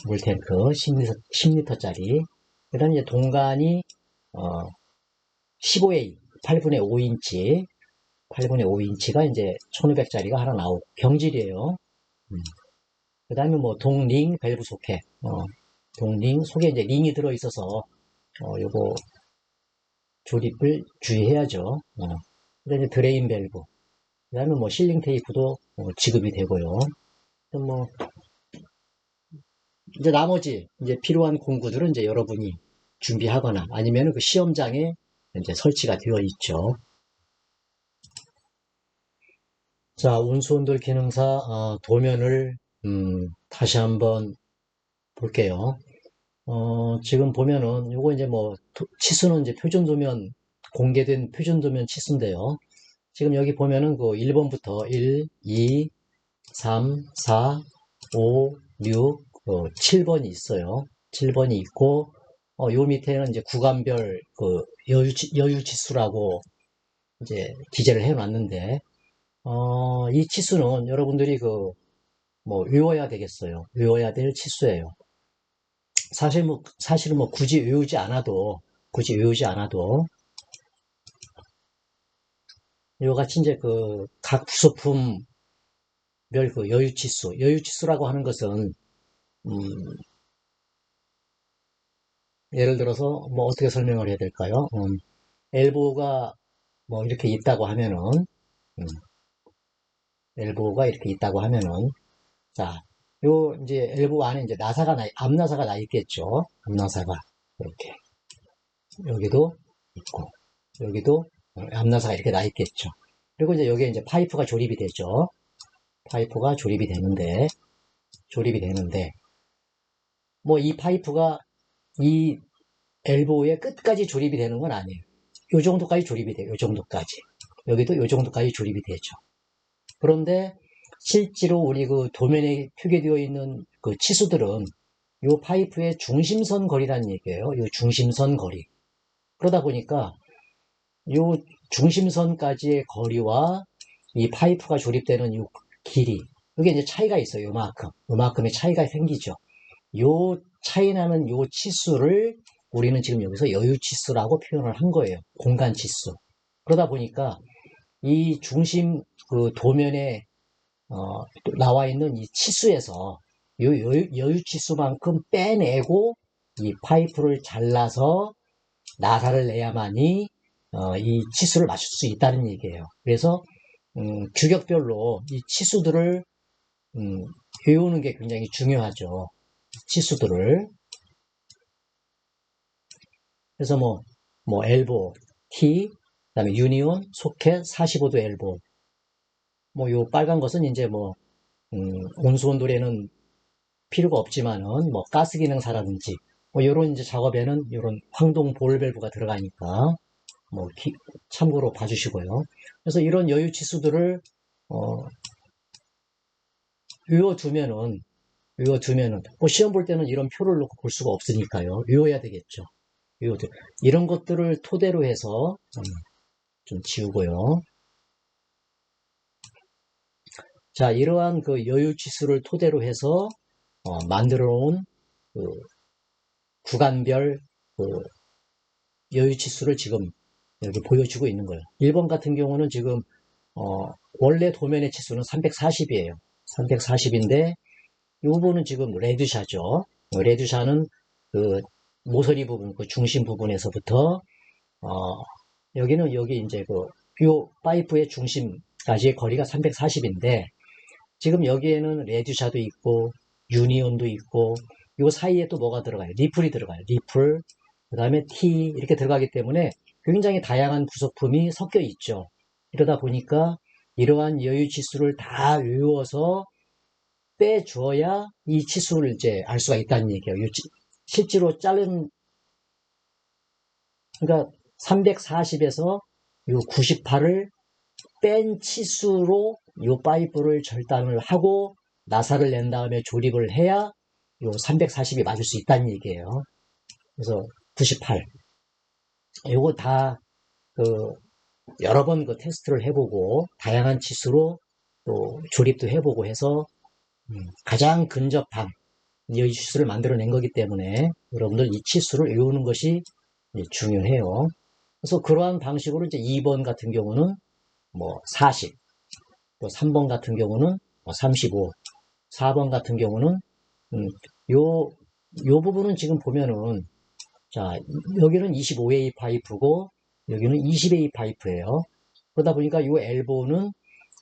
[SPEAKER 1] 10리터짜리 그 다음에 이제 동간이 15A 8분의 5인치, 8분의 5인치가 이제 1500짜리가 하나 나오고, 경질이에요. 그 다음에 뭐, 동링 밸브 소켓, 동링, 속에 이제 링이 들어있어서, 요거, 조립을 주의해야죠. 그 다음에 드레인 밸브, 그 다음에 뭐, 실링 테이프도 지급이 되고요. 뭐, 이제 나머지, 이제 필요한 공구들은 이제 여러분이 준비하거나 아니면 그 시험장에 이제 설치가 되어 있죠. 자, 운수온돌 기능사 도면을 다시 한번 볼게요. 지금 보면은 요거 이제 뭐 치수는 이제 표준 도면 공개된 표준 도면 치수인데요. 지금 여기 보면은 그 1번부터 1, 2, 3, 4, 5, 6, 7번이 있어요. 7번이 있고 요 밑에는 이제 구간별 그 여유 치수라고 이제 기재를 해 놨는데 이 치수는 여러분들이 그 뭐 외워야 되겠어요. 외워야 될 치수예요. 사실은 뭐 굳이 외우지 않아도 이같이 이제 그 각 부속품별 그 여유 치수라고 하는 것은 예를 들어서 뭐 어떻게 설명을 해야 될까요? 엘보가 뭐 이렇게 있다고 하면은 음, 엘보가 이렇게 있다고 하면은 자, 요 이제 엘보 안에 이제 앞나사가 나 있겠죠. 앞나사가 이렇게 여기도 있고 여기도 앞나사가 이렇게 나 있겠죠. 그리고 이제 여기에 이제 파이프가 조립이 되죠. 파이프가 조립이 되는데 뭐 이 파이프가 이 엘보의 끝까지 조립이 되는 건 아니에요. 요 정도까지 조립이 돼요. 요 정도까지. 여기도 요 정도까지 조립이 되죠. 그런데 실제로 우리 그 도면에 표기되어 있는 그 치수들은 요 파이프의 중심선 거리라는 얘기예요. 요 중심선 거리. 그러다 보니까 요 중심선까지의 거리와 이 파이프가 조립되는 이 길이, 이게 이제 차이가 있어요. 요만큼의 차이가 생기죠. 요 차이 나는 요 치수를 우리는 지금 여기서 여유 치수라고 표현을 한 거예요. 공간 치수. 그러다 보니까 이 중심 그 도면에 나와 있는 이 치수에서 여유 치수만큼 빼내고 이 파이프를 잘라서 나사를 내야만이 이 치수를 맞출 수 있다는 얘기예요. 그래서 규격별로 이 치수들을 외우는 게 굉장히 중요하죠. 치수들을. 그래서 뭐 엘보, T, 그다음에 유니온, 소켓, 45도 엘보. 뭐 요 빨간 것은 이제 뭐 온수온돌에는 필요가 없지만은 뭐 가스 기능사라든지 뭐 요런 이제 작업에는 요런 황동 볼 밸브가 들어가니까 뭐 참고로 봐주시고요. 그래서 이런 여유 치수들을 외워두면은 뭐 시험 볼 때는 이런 표를 놓고 볼 수가 없으니까요. 외워야 되겠죠. 이런 것들을 토대로 해서 좀 지우고요. 자, 이러한 그 여유 치수를 토대로 해서 만들어 놓은 그 구간별 그 여유 치수를 지금 여기 보여주고 있는 거예요. 1번 같은 경우는 지금 원래 도면의 치수는 340이에요. 340인데 이 부분은 지금 레드샤죠. 레드샤는 그 모서리 부분, 그 중심 부분에서부터 여기 이제 요 파이프의 중심까지의 거리가 340인데 지금 여기에는 레드샤도 있고 유니온도 있고 요 사이에 또 뭐가 들어가요? 리플이 들어가요. 리플, 그 다음에 T 이렇게 들어가기 때문에 굉장히 다양한 부속품이 섞여 있죠. 이러다 보니까 이러한 여유 치수를 다 외워서 빼주어야 이 치수를 이제 알 수가 있다는 얘기예요. 실제로 그러니까 340에서 요 98을 뺀 치수로 요 파이프를 절단을 하고 나사를 낸 다음에 조립을 해야 요 340이 맞을 수 있다는 얘기예요. 그래서 98. 요거 다 여러 번 그 테스트를 해보고 다양한 치수로 또 조립도 해보고 해서 가장 근접한 여유 치수를 만들어낸 거기 때문에 여러분들 이 치수를 외우는 것이 중요해요. 그래서 그러한 방식으로 이제 2번 같은 경우는 뭐 40, 또 3번 같은 경우는 뭐 35, 4번 같은 경우는 음, 요, 요 부분은 지금 보면은 자, 여기는 25A 파이프고 여기는 20A 파이프예요. 그러다 보니까 이 엘보는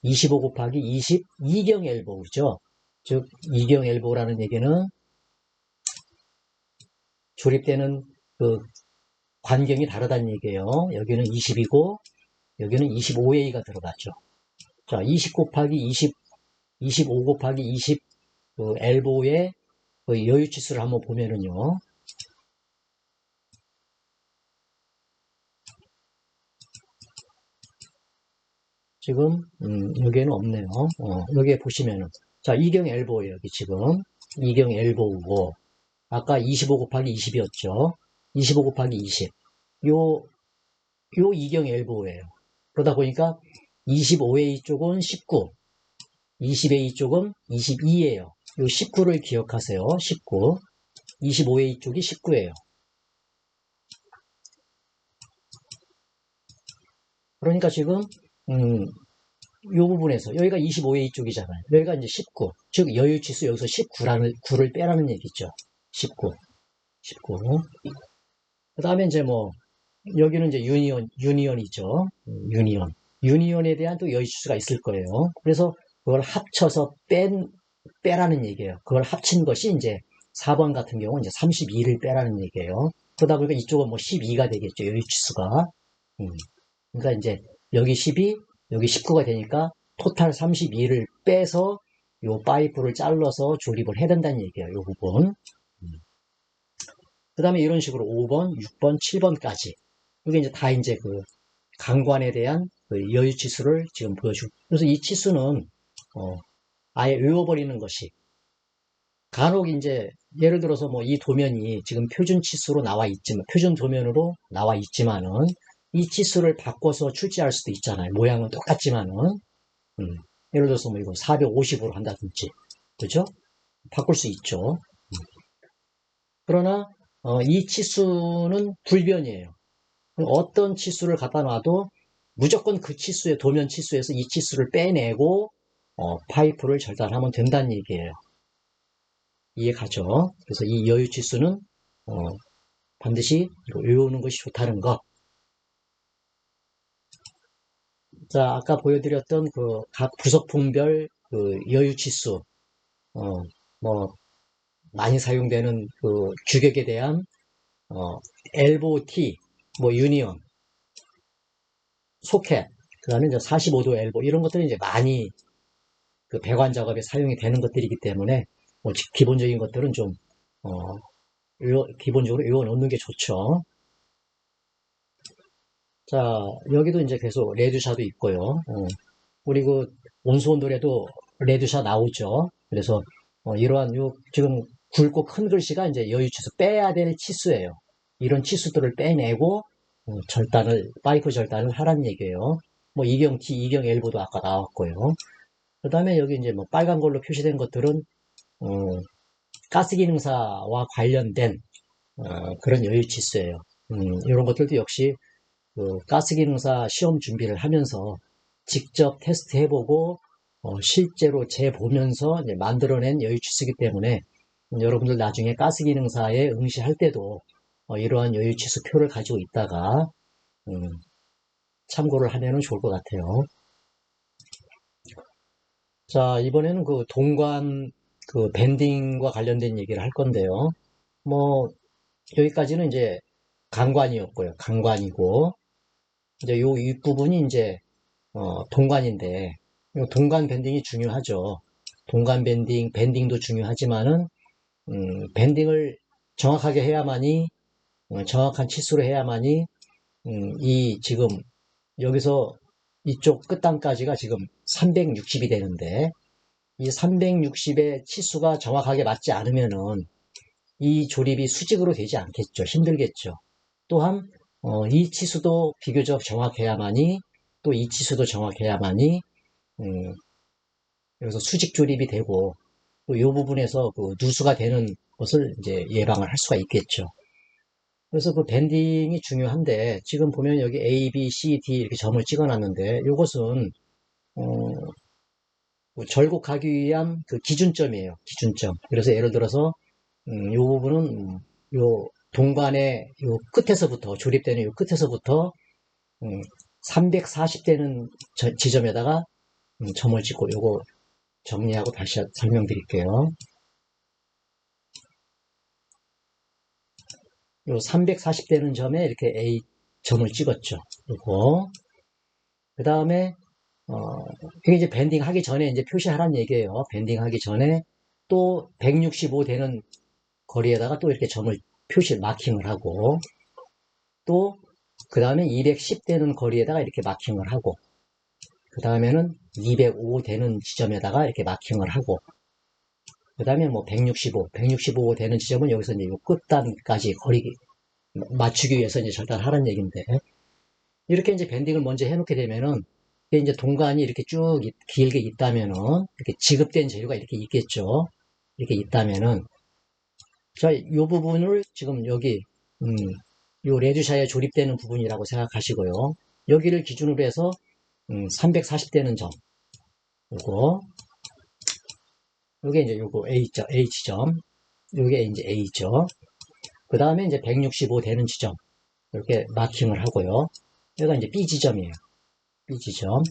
[SPEAKER 1] 25 곱하기 20 2경 엘보죠. 즉 2경 엘보라는 얘기는 조립되는 그 관경이 다르다는 얘기예요. 여기는 20이고 여기는 25A가 들어가죠. 자, 20 곱하기 20, 25 곱하기 20 그 엘보의 그 여유치수를 한번 보면은요. 지금 여기에는 없네요. 여기에 보시면은 자, 2경 엘보예요. 여기 지금 2경 엘보고 아까 25 곱하기 20이었죠. 25 곱하기 20. 요 2경 엘보예요. 그러다 보니까 25A 쪽은 19, 20A 쪽은 22예요. 요 19를 기억하세요. 19. 25A 쪽이 19예요. 그러니까 지금 요 부분에서 여기가 25A 쪽이잖아요. 여기가 이제 19. 즉 여유치수 여기서 9를 빼라는 얘기죠. 19. 19. 그다음에 이제 뭐 여기는 이제 유니언이죠. 유니언. 유니언에 대한 또 여유치수가 있을 거예요. 그래서 그걸 합쳐서 빼라는 얘기예요. 그걸 합친 것이 이제 4번 같은 경우는 이제 32를 빼라는 얘기예요. 그러다 보니까 이쪽은 뭐 12가 되겠죠. 여유치수가. 그러니까 이제 여기 12, 여기 19가 되니까 토탈 32를 빼서 요 파이프를 잘라서 조립을 해야 된다는 얘기예요. 요 부분. 그 다음에 이런 식으로 5번, 6번, 7번까지. 이게 이제 다 이제 그 강관에 대한 그 여유 치수를 지금 보여주고. 그래서 이 치수는, 아예 외워버리는 것이. 간혹 이제, 예를 들어서 뭐 이 도면이 지금 표준 치수로 나와 있지만, 표준 도면으로 나와 있지만은, 이 치수를 바꿔서 출제할 수도 있잖아요. 모양은 똑같지만은. 예를 들어서 뭐 이거 450으로 한다든지. 그죠? 바꿀 수 있죠. 그러나, 이 치수는 불변이에요. 어떤 치수를 갖다 놔도 무조건 그 치수의 도면 치수에서 이 치수를 빼내고 파이프를 절단하면 된다는 얘기예요. 이해가죠? 그래서 이 여유 치수는 반드시 외우는 것이 좋다는 것. 자, 아까 보여드렸던 그 각 부속품별 그 여유 치수, 뭐 많이 사용되는 그 규격에 대한 엘보 T, 뭐 유니온, 소켓, 그 다음에 이제 45도 엘보 이런 것들은 이제 많이 그 배관 작업에 사용이 되는 것들이기 때문에 뭐 기본적인 것들은 좀 기본적으로 외워 놓는 게 좋죠. 자, 여기도 이제 계속 레드샤도 있고요. 우리 그 온수온돌에도 레드샤 나오죠. 그래서 이러한 요 지금 굵고 큰 글씨가 이제 여유치수 빼야 될 치수예요. 이런 치수들을 빼내고 파이프 절단을 하라는 얘기예요. 뭐 이경 T, 이경 L보도 아까 나왔고요. 그 다음에 여기 이제 뭐 빨간 걸로 표시된 것들은 어, 가스 기능사와 관련된 그런 여유 치수예요. 이런 것들도 역시 그 가스 기능사 시험 준비를 하면서 직접 테스트 해보고 실제로 재보면서 이제 만들어낸 여유 치수이기 때문에 여러분들 나중에 가스 기능사에 응시할 때도 이러한 여유 치수 표를 가지고 있다가 참고를 하면 좋을 것 같아요. 자, 이번에는 그 동관 그 밴딩과 관련된 얘기를 할 건데요. 뭐 여기까지는 이제 강관이었고요. 강관이고 이제 요 윗부분이 이제 동관인데 동관 밴딩이 중요하죠. 동관 밴딩도 중요하지만은 밴딩을 정확하게 해야만이 정확한 치수로 해야만이 이 지금 여기서 이쪽 끝단까지가 지금 360이 되는데 이 360의 치수가 정확하게 맞지 않으면은 이 조립이 수직으로 되지 않겠죠. 힘들겠죠. 또한 이 치수도 비교적 정확해야만이 또 이 치수도 정확해야만이 여기서 수직 조립이 되고 또 이 부분에서 그 누수가 되는 것을 이제 예방을 할 수가 있겠죠. 그래서 그 밴딩이 중요한데, 지금 보면 여기 A, B, C, D 이렇게 점을 찍어 놨는데, 이것은, 뭐 절곡하기 위한 그 기준점이에요. 기준점. 그래서 예를 들어서, 이 부분은, 요 동관의 요 끝에서부터, 조립되는 요 끝에서부터, 340되는 지점에다가 점을 찍고, 요거 정리하고 다시 설명드릴게요. 요 340되는 점에 이렇게 A 점을 찍었죠. 요거. 그 다음에, 이게 이제 밴딩 하기 전에 이제 표시하라는 얘기예요. 밴딩 하기 전에 또 165 되는 거리에다가 또 이렇게 점을 마킹을 하고, 또 그 다음에 210 되는 거리에다가 이렇게 마킹을 하고, 그 다음에는 205 되는 지점에다가 이렇게 마킹을 하고, 그 다음에 뭐 165 되는 지점은 여기서 이제 요 끝단까지 거리 맞추기 위해서 이제 절단하라는 얘기인데, 이렇게 이제 밴딩을 먼저 해놓게 되면은, 이게 이제 동관이 이렇게 쭉 길게 있다면은, 이렇게 지급된 재료가 이렇게 있겠죠. 이렇게 있다면은, 자, 이 부분을 지금 여기, 요 레드샤에 조립되는 부분이라고 생각하시고요. 여기를 기준으로 해서, 340되는 점, 요거, 요게 이제 요거 H점, 요게 이제 A죠. 그 다음에 이제 165 되는 지점, 이렇게 마킹을 하고요. 여기가 이제 B 지점이에요. B 지점.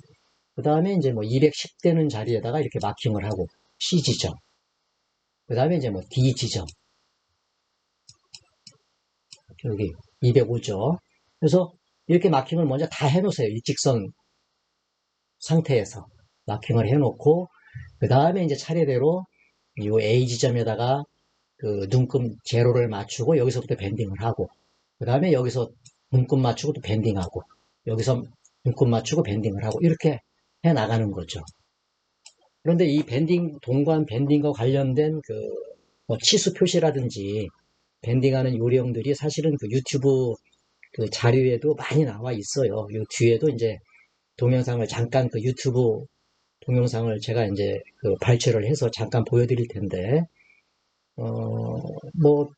[SPEAKER 1] 그 다음에 이제 뭐 210 되는 자리에다가 이렇게 마킹을 하고, C 지점. 그 다음에 이제 뭐 D 지점. 여기 205죠. 그래서 이렇게 마킹을 먼저 다 해놓으세요. 일직선 상태에서 마킹을 해놓고, 그 다음에 이제 차례대로 이 A 지점에다가 그 눈금 제로를 맞추고, 여기서부터 밴딩을 하고, 그 다음에 여기서 눈금 맞추고 또 밴딩하고, 여기서 눈금 맞추고 밴딩을 하고, 이렇게 해 나가는 거죠. 그런데 이 동관 밴딩과 관련된 뭐 치수 표시라든지 밴딩하는 요령들이 사실은 그 유튜브 그 자료에도 많이 나와 있어요. 요 뒤에도 이제 동영상을 잠깐 그 유튜브 동영상을 제가 이제 그 발췌를 해서 잠깐 보여드릴 텐데, 뭐,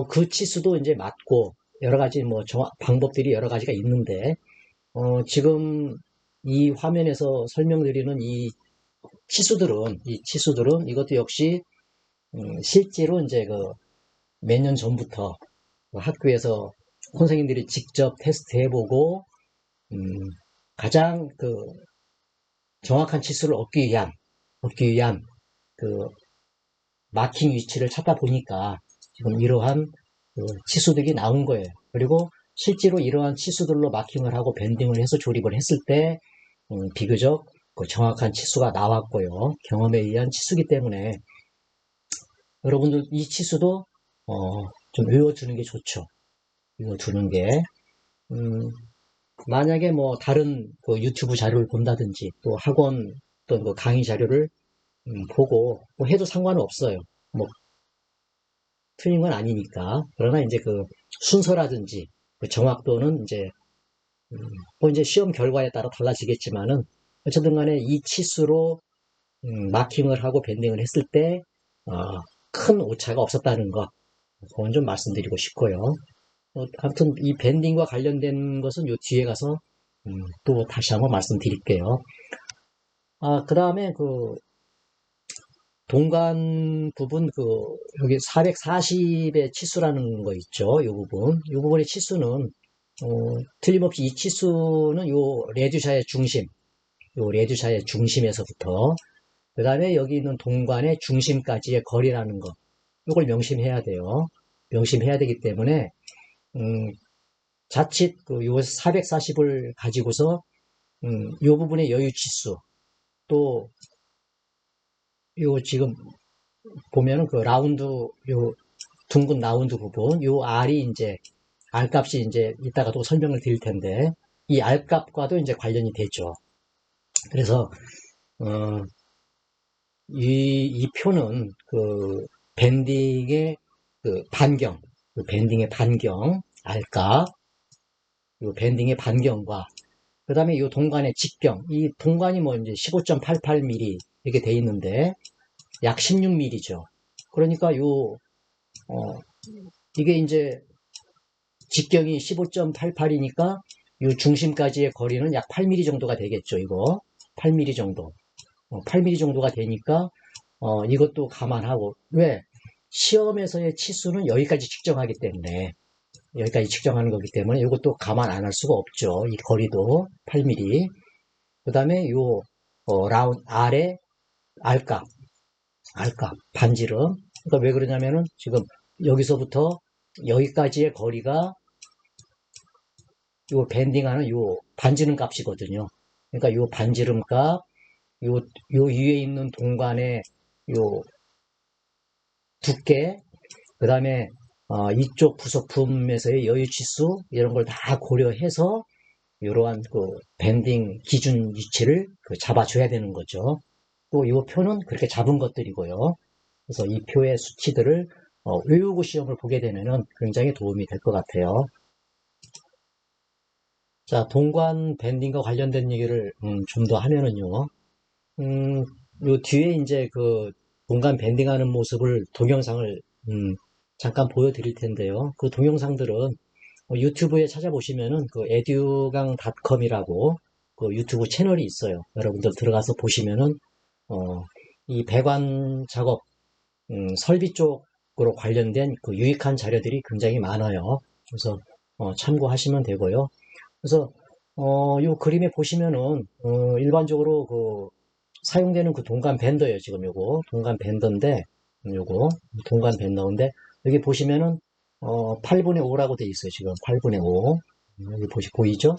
[SPEAKER 1] 그 치수도 이제 맞고, 여러 가지 뭐 방법들이 여러 가지가 있는데, 지금 이 화면에서 설명드리는 이 치수들은 이것도 역시, 실제로 이제 그 몇 년 전부터 학교에서 선생님들이 직접 테스트 해보고, 음, 가장 그 정확한 치수를 얻기 위한 그 마킹 위치를 찾다 보니까 지금 이러한 그 치수들이 나온 거예요. 그리고 실제로 이러한 치수들로 마킹을 하고 밴딩을 해서 조립을 했을 때 비교적 그 정확한 치수가 나왔고요. 경험에 의한 치수기 때문에 여러분들 이 치수도 좀 외워두는 게 좋죠. 외워두는 게 만약에 뭐 다른 그 유튜브 자료를 본다든지 또 학원 또는 그 강의 자료를 보고 뭐 해도 상관은 없어요. 뭐 틀린 건 아니니까. 그러나 이제 그 순서라든지 그 정확도는 이제 뭐 이제 시험 결과에 따라 달라지겠지만은 어쨌든 간에 이 치수로 마킹을 하고 밴딩을 했을 때 큰 오차가 없었다는 거, 그건 좀 말씀드리고 싶고요. 아무튼 이 밴딩과 관련된 것은 요 뒤에 가서 또 다시 한번 말씀드릴게요. 그 다음에 그 동간 부분 여기 440의 치수라는 거 있죠. 이 부분. 이 부분의 치수는 틀림없이 이 치수는 요 레드샤의 중심에서부터 그 다음에 여기 있는 동관의 중심까지의 거리라는 거. 이걸 명심해야 돼요. 명심해야 되기 때문에 자칫 요 440을 가지고서 요 부분의 여유 치수 또 요 지금 보면은 그 라운드 요 둥근 라운드 부분 요 R이 이제 R 값이 이제 이따가 또 설명을 드릴 텐데 이 R 값과도 이제 관련이 되죠. 그래서 이 표는 그 밴딩의 밴딩의 반경 R 값, 요 밴딩의 반경과 그 다음에 이 동관의 직경, 이 동관이 뭐 이제 15.88mm 이렇게 돼 있는데 약 16mm죠. 그러니까 요 이게 이제 직경이 15.88이니까 이 중심까지의 거리는 약 8mm 정도가 되겠죠. 이거 8mm 정도. 8mm 정도가 되니까 이것도 감안하고 왜? 시험에서의 치수는 여기까지 측정하기 때문에 여기까지 측정하는 거기 때문에 이것도 감안 안 할 수가 없죠. 이 거리도 8mm. 그 다음에 요 라운 아래 알값 반지름. 그러니까 왜 그러냐면은 지금 여기서부터 여기까지의 거리가 요 밴딩하는 요 반지름 값이거든요. 그러니까 요 반지름 값, 요 위에 있는 동간의 요 두께, 그 다음에 이쪽 부속품에서의 여유치수 이런 걸 다 고려해서 이러한 그 밴딩 기준 위치를 잡아줘야 되는 거죠. 또 이 표는 그렇게 잡은 것들이고요. 그래서 이 표의 수치들을 외우고 시험을 보게 되면은 굉장히 도움이 될 것 같아요. 자, 동관 밴딩과 관련된 얘기를 좀 더 하면은요. 요 뒤에 이제 그 동관 밴딩하는 모습을 동영상을 잠깐 보여드릴 텐데요. 그 동영상들은 유튜브에 찾아보시면은 그 edugang.com이라고 그 유튜브 채널이 있어요. 여러분들 들어가서 보시면은 어, 이 배관 작업 설비 쪽으로 관련된 그 유익한 자료들이 굉장히 많아요. 그래서 참고하시면 되고요. 그래서 이 그림에 보시면은 일반적으로 그 사용되는 그 동관 밴더예요. 지금 요거 동관 밴더인데 요거 동관 밴더인데 여기 보시면은 8분의 5라고 돼 있어요. 지금 8분의 5 여기 보이죠?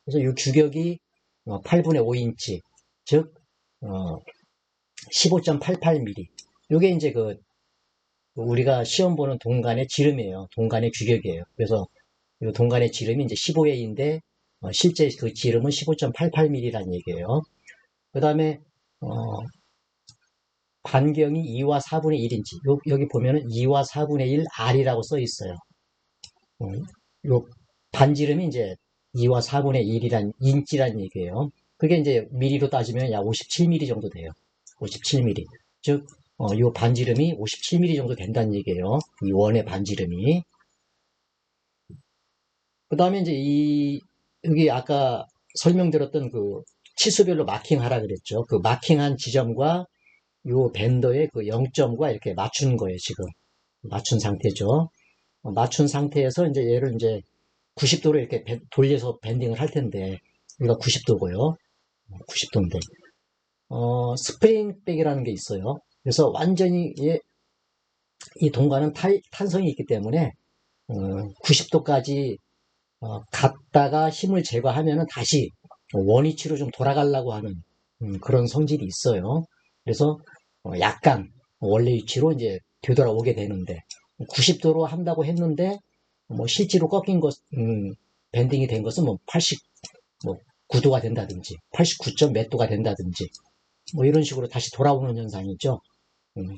[SPEAKER 1] 그래서 이 규격이 8분의 5인치 즉 15.88mm 요게 이제 그 우리가 시험 보는 동간의 지름이에요. 동간의 규격이에요. 그래서 이 동간의 지름이 이제 15A인데 실제 그 지름은 15.88mm라는 얘기예요. 그 다음에 반경이 2와 4분의 1인치. 여기 보면은 2와 4분의 1 R이라고 써 있어요. 요 반지름이 이제 2와 4분의 1이란 인치란 얘기예요. 그게 이제 미리로 따지면 약 57mm 정도 돼요. 57mm. 즉, 요 반지름이 57mm 정도 된다는 얘기예요. 이 원의 반지름이. 그 다음에 이제 여기 아까 설명드렸던 그 치수별로 마킹하라 그랬죠. 그 마킹한 지점과 요 밴더의 그 0점과 이렇게 맞춘 거예요, 지금. 맞춘 상태죠. 맞춘 상태에서 이제 얘를 이제 90도로 이렇게 돌려서 밴딩을 할 텐데, 여기가 90도고요. 90도인데, 스프링백이라는 게 있어요. 그래서 완전히 이 동관은 탄성이 있기 때문에, 90도까지 갔다가 힘을 제거하면은 다시 원위치로 좀 돌아가려고 하는 그런 성질이 있어요. 그래서 약간 원래 위치로 이제 되돌아오게 되는데 90도로 한다고 했는데 뭐 실제로 꺾인 것, 밴딩이 된 것은 뭐 89도가 된다든지 89점 몇 도가 된다든지 뭐 이런 식으로 다시 돌아오는 현상이죠.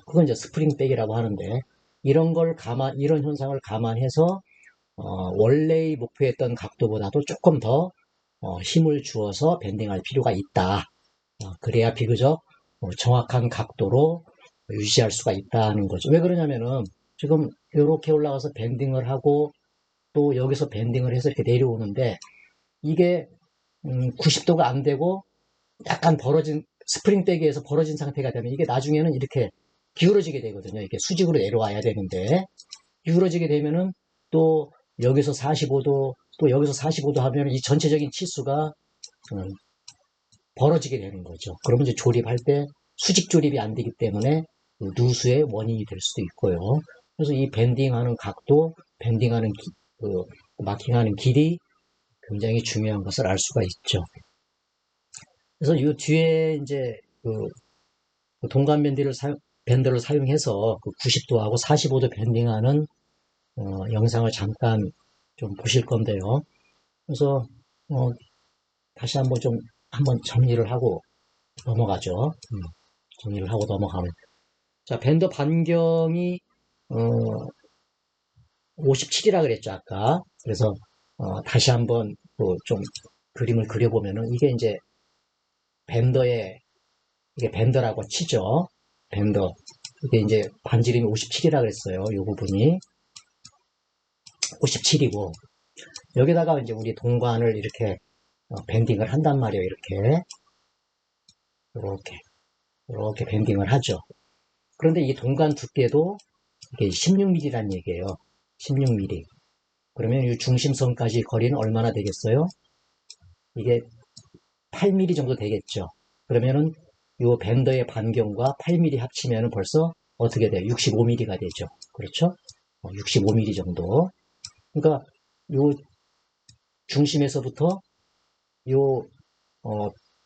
[SPEAKER 1] 그건 이제 스프링백이라고 하는데 이런 현상을 감안해서 원래의 목표했던 각도보다도 조금 더 힘을 주어서 밴딩할 필요가 있다. 그래야 비교적 정확한 각도로 유지할 수가 있다는 거죠. 왜 그러냐면은 지금 이렇게 올라가서 밴딩을 하고 또 여기서 밴딩을 해서 이렇게 내려오는데 이게 90도가 안 되고 약간 벌어진 스프링백에서 벌어진 상태가 되면 이게 나중에는 이렇게 기울어지게 되거든요. 이렇게 수직으로 내려와야 되는데 기울어지게 되면은 또 여기서 45도 또 여기서 45도 하면 이 전체적인 치수가 벌어지게 되는 거죠. 그러면 이제 조립할 때 수직 조립이 안 되기 때문에 누수의 원인이 될 수도 있고요. 그래서 이 밴딩하는 각도, 밴딩하는 그 마킹하는 길이 굉장히 중요한 것을 알 수가 있죠. 그래서 이 뒤에 이제 그 동간 밴드를 사용해서 그 90도하고 45도 밴딩하는 영상을 잠깐 좀 보실 건데요. 그래서 다시 한번 정리를 하고 넘어가죠. 정리를 하고 넘어가면 자 밴더 반경이 57이라 그랬죠 아까. 그래서 다시 한번 좀 그림을 그려보면은 이게 이게 밴더라고 치죠. 밴더 이게 이제 반지름이 57이라 그랬어요. 이 부분이 57이고, 여기다가 이제 우리 동관을 이렇게 밴딩을 한단 말이에요. 이렇게 밴딩을 하죠. 그런데 이 동관 두께도 이게 16mm란 얘기예요. 16mm. 그러면 이 중심선까지 거리는 얼마나 되겠어요? 이게 8mm 정도 되겠죠. 그러면은 이 밴더의 반경과 8mm 합치면 벌써 어떻게 돼요? 65mm가 되죠. 그렇죠? 65mm 정도. 그러니까 요 중심에서부터 요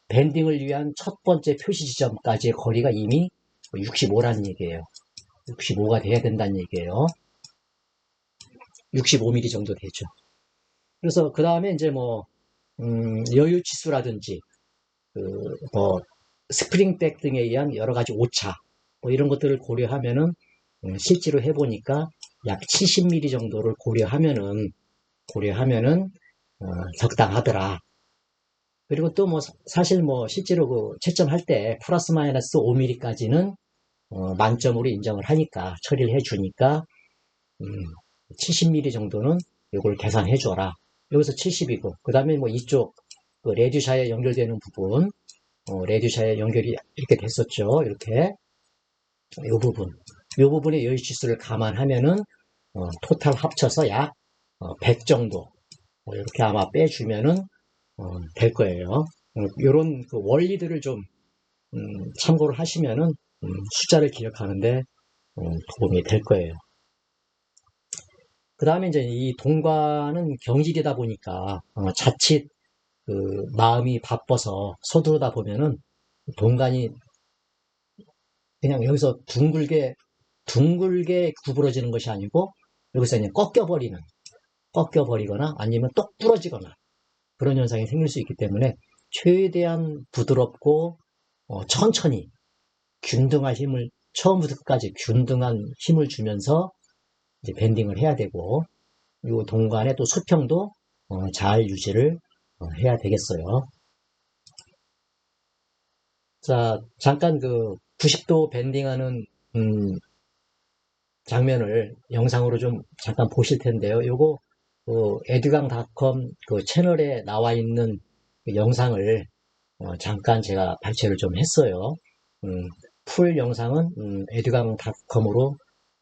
[SPEAKER 1] 밴딩을 위한 첫 번째 표시 지점까지의 거리가 이미 65라는 얘기예요. 65가 돼야 된다는 얘기예요. 65mm 정도 되죠. 그래서 그 다음에 이제 여유 치수라든지 스프링백 등에 의한 여러 가지 오차 이런 것들을 고려하면은 실제로 해보니까 약 70mm 정도를 고려하면은 적당하더라. 그리고 또 사실 실제로 채점할 때 플러스 마이너스 5mm까지는 만점으로 인정을 하니까 처리를 해주니까 70mm 정도는 이걸 계산해 줘라. 여기서 70이고 그 다음에 이쪽 레듀샤에 연결되는 부분 레듀샤에 연결이 이렇게 됐었죠. 이렇게 이 부분의 여유 치수를 감안하면은 토탈 합쳐서 약 100 정도 이렇게 아마 빼주면은 될 거예요. 이런 원리들을 좀 참고를 하시면은 숫자를 기억하는데 도움이 될 거예요. 그 다음에 이제 이 동관은 경질이다 보니까 자칫 마음이 바빠서 서두르다 보면은 동관이 그냥 여기서 둥글게 구부러지는 것이 아니고 여기서 그냥 꺾여버리거나 아니면 똑 부러지거나 그런 현상이 생길 수 있기 때문에 최대한 부드럽고 천천히 균등한 힘을 처음부터 끝까지 균등한 힘을 주면서 이제 밴딩을 해야 되고 이 동관의 또 수평도 잘 유지를 해야 되겠어요. 자, 잠깐 90도 밴딩하는 장면을 영상으로 좀 잠깐 보실 텐데요. 요거 에듀강닷컴 채널에 나와 있는 영상을 잠깐 제가 발췌를 좀 했어요. 풀 영상은 에듀강닷컴으로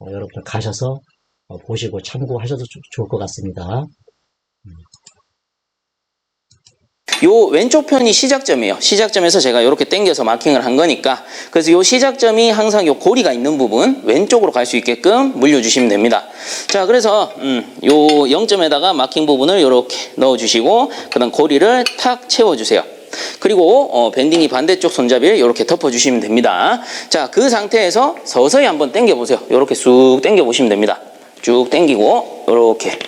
[SPEAKER 1] 여러분들 가셔서 보시고 참고하셔도 좋을 것 같습니다.
[SPEAKER 2] 요 왼쪽 편이 시작점이에요. 시작점에서 제가 이렇게 당겨서 마킹을 한 거니까 그래서 요 시작점이 항상 요 고리가 있는 부분 왼쪽으로 갈 수 있게끔 물려주시면 됩니다. 자, 그래서 요 0점에다가 마킹 부분을 이렇게 넣어주시고 그다음 고리를 탁 채워주세요. 그리고 밴딩이 반대쪽 손잡이를 이렇게 덮어주시면 됩니다. 자, 그 상태에서 서서히 한번 당겨보세요. 이렇게 쑥 당겨보시면 됩니다. 쭉 당기고 이렇게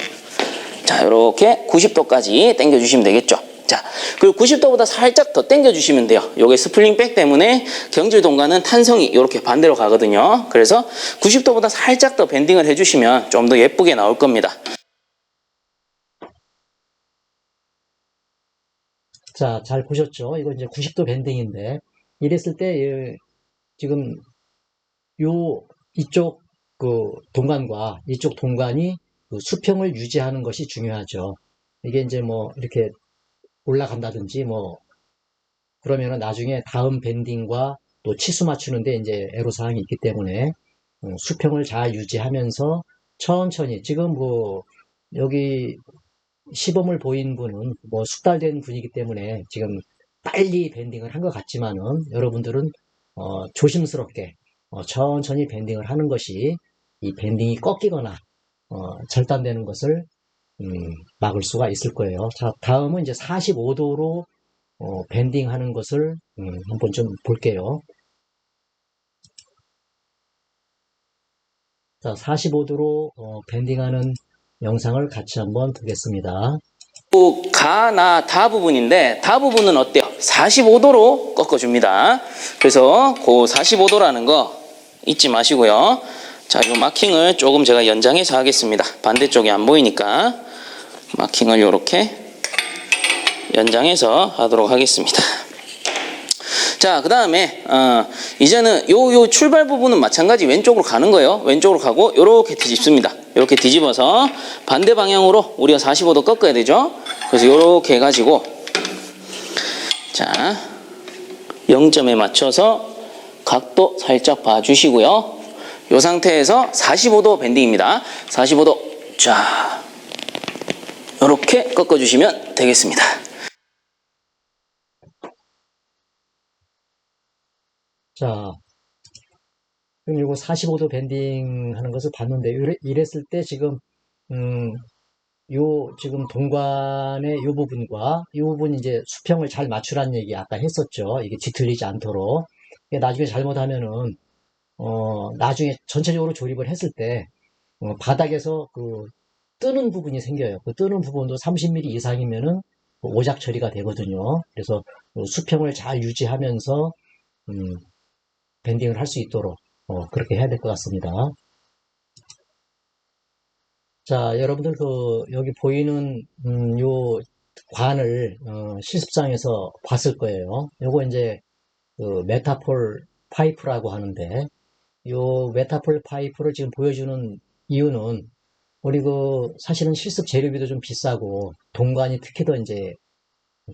[SPEAKER 2] 자, 이렇게 90도까지 당겨주시면 되겠죠. 자, 그리고 90도보다 살짝 더 당겨주시면 돼요. 요게 스프링백 때문에 경질 동관은 탄성이 이렇게 반대로 가거든요. 그래서 90도보다 살짝 더 밴딩을 해주시면 좀 더 예쁘게 나올 겁니다.
[SPEAKER 1] 자, 잘 보셨죠? 이거 이제 90도 밴딩인데 이랬을 때 지금 이쪽 동관과 이쪽 동관이 수평을 유지하는 것이 중요하죠. 이게 이제 이렇게 올라간다든지 그러면은 나중에 다음 밴딩과 또 치수 맞추는데 이제 애로사항이 있기 때문에 수평을 잘 유지하면서 천천히 지금 여기 시범을 보인 분은 숙달된 분이기 때문에 지금 빨리 밴딩을 한 것 같지만은 여러분들은 조심스럽게 천천히 밴딩을 하는 것이 이 밴딩이 꺾이거나 절단되는 것을 막을 수가 있을 거예요. 자, 다음은 이제 45도로 밴딩 하는 것을 한번 좀 볼게요. 자, 45도로 밴딩하는 영상을 같이 한번 보겠습니다.
[SPEAKER 2] 가나 다 부분인데 다 부분은 어때요? 45도로 꺾어줍니다. 그래서 그 45도라는 거 잊지 마시고요. 자, 이 마킹을 조금 제가 연장해서 하겠습니다. 반대쪽이 안 보이니까 마킹을 이렇게 연장해서 하도록 하겠습니다. 자, 그 다음에 이제는 요 출발 부분은 마찬가지 왼쪽으로 가는 거예요. 왼쪽으로 가고 이렇게 뒤집습니다. 이렇게 뒤집어서 반대 방향으로 우리가 45도 꺾어야 되죠. 그래서 이렇게 해가지고 자 0점에 맞춰서 각도 살짝 봐주시고요. 이 상태에서 45도 밴딩입니다. 45도 자 이렇게 꺾어주시면 되겠습니다.
[SPEAKER 1] 자, 그럼 이거 45도 밴딩 하는 것을 봤는데, 이랬을 때 지금, 음, 지금 동관의 요 부분과 이 부분 이제 수평을 잘 맞추라는 얘기 아까 했었죠. 이게 뒤틀리지 않도록. 이게 나중에 잘못하면은, 나중에 전체적으로 조립을 했을 때, 바닥에서 그 뜨는 부분이 생겨요. 그 뜨는 부분도 30mm 이상이면은 그 오작 처리가 되거든요. 그래서 수평을 잘 유지하면서, 음, 밴딩을 할 수 있도록 그렇게 해야 될 것 같습니다. 자, 여러분들 여기 보이는 요 관을 실습장에서 봤을 거예요. 요거 이제 그 메타폴 파이프라고 하는데 요 메타폴 파이프를 지금 보여주는 이유는 우리 사실은 실습 재료비도 좀 비싸고 동관이 특히 더 이제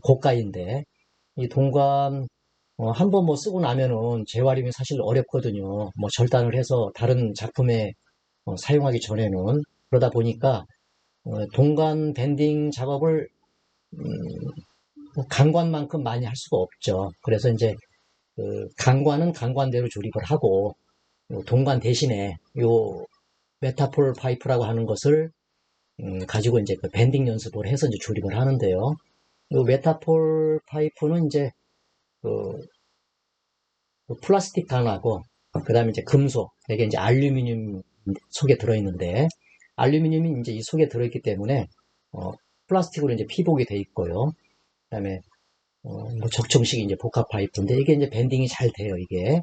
[SPEAKER 1] 고가인데 이 동관 한번 뭐 쓰고 나면은 재활용이 사실 어렵거든요. 뭐 절단을 해서 다른 작품에 사용하기 전에는 그러다 보니까 동관 밴딩 작업을 뭐 강관만큼 많이 할 수가 없죠. 그래서 이제 그 강관은 강관대로 조립을 하고 동관 대신에 요 메타폴 파이프라고 하는 것을 가지고 이제 그 밴딩 연습을 해서 이제 조립을 하는데요. 요 메타폴 파이프는 이제 그 플라스틱 단하고 그 다음에 이제 금속, 이게 이제 알루미늄 속에 들어있는데 알루미늄이 이제 이 속에 들어있기 때문에 플라스틱으로 이제 피복이 돼 있고요. 그 다음에 뭐 적정식 이제 복합 파이프인데 이게 이제 밴딩이 잘 돼요. 이게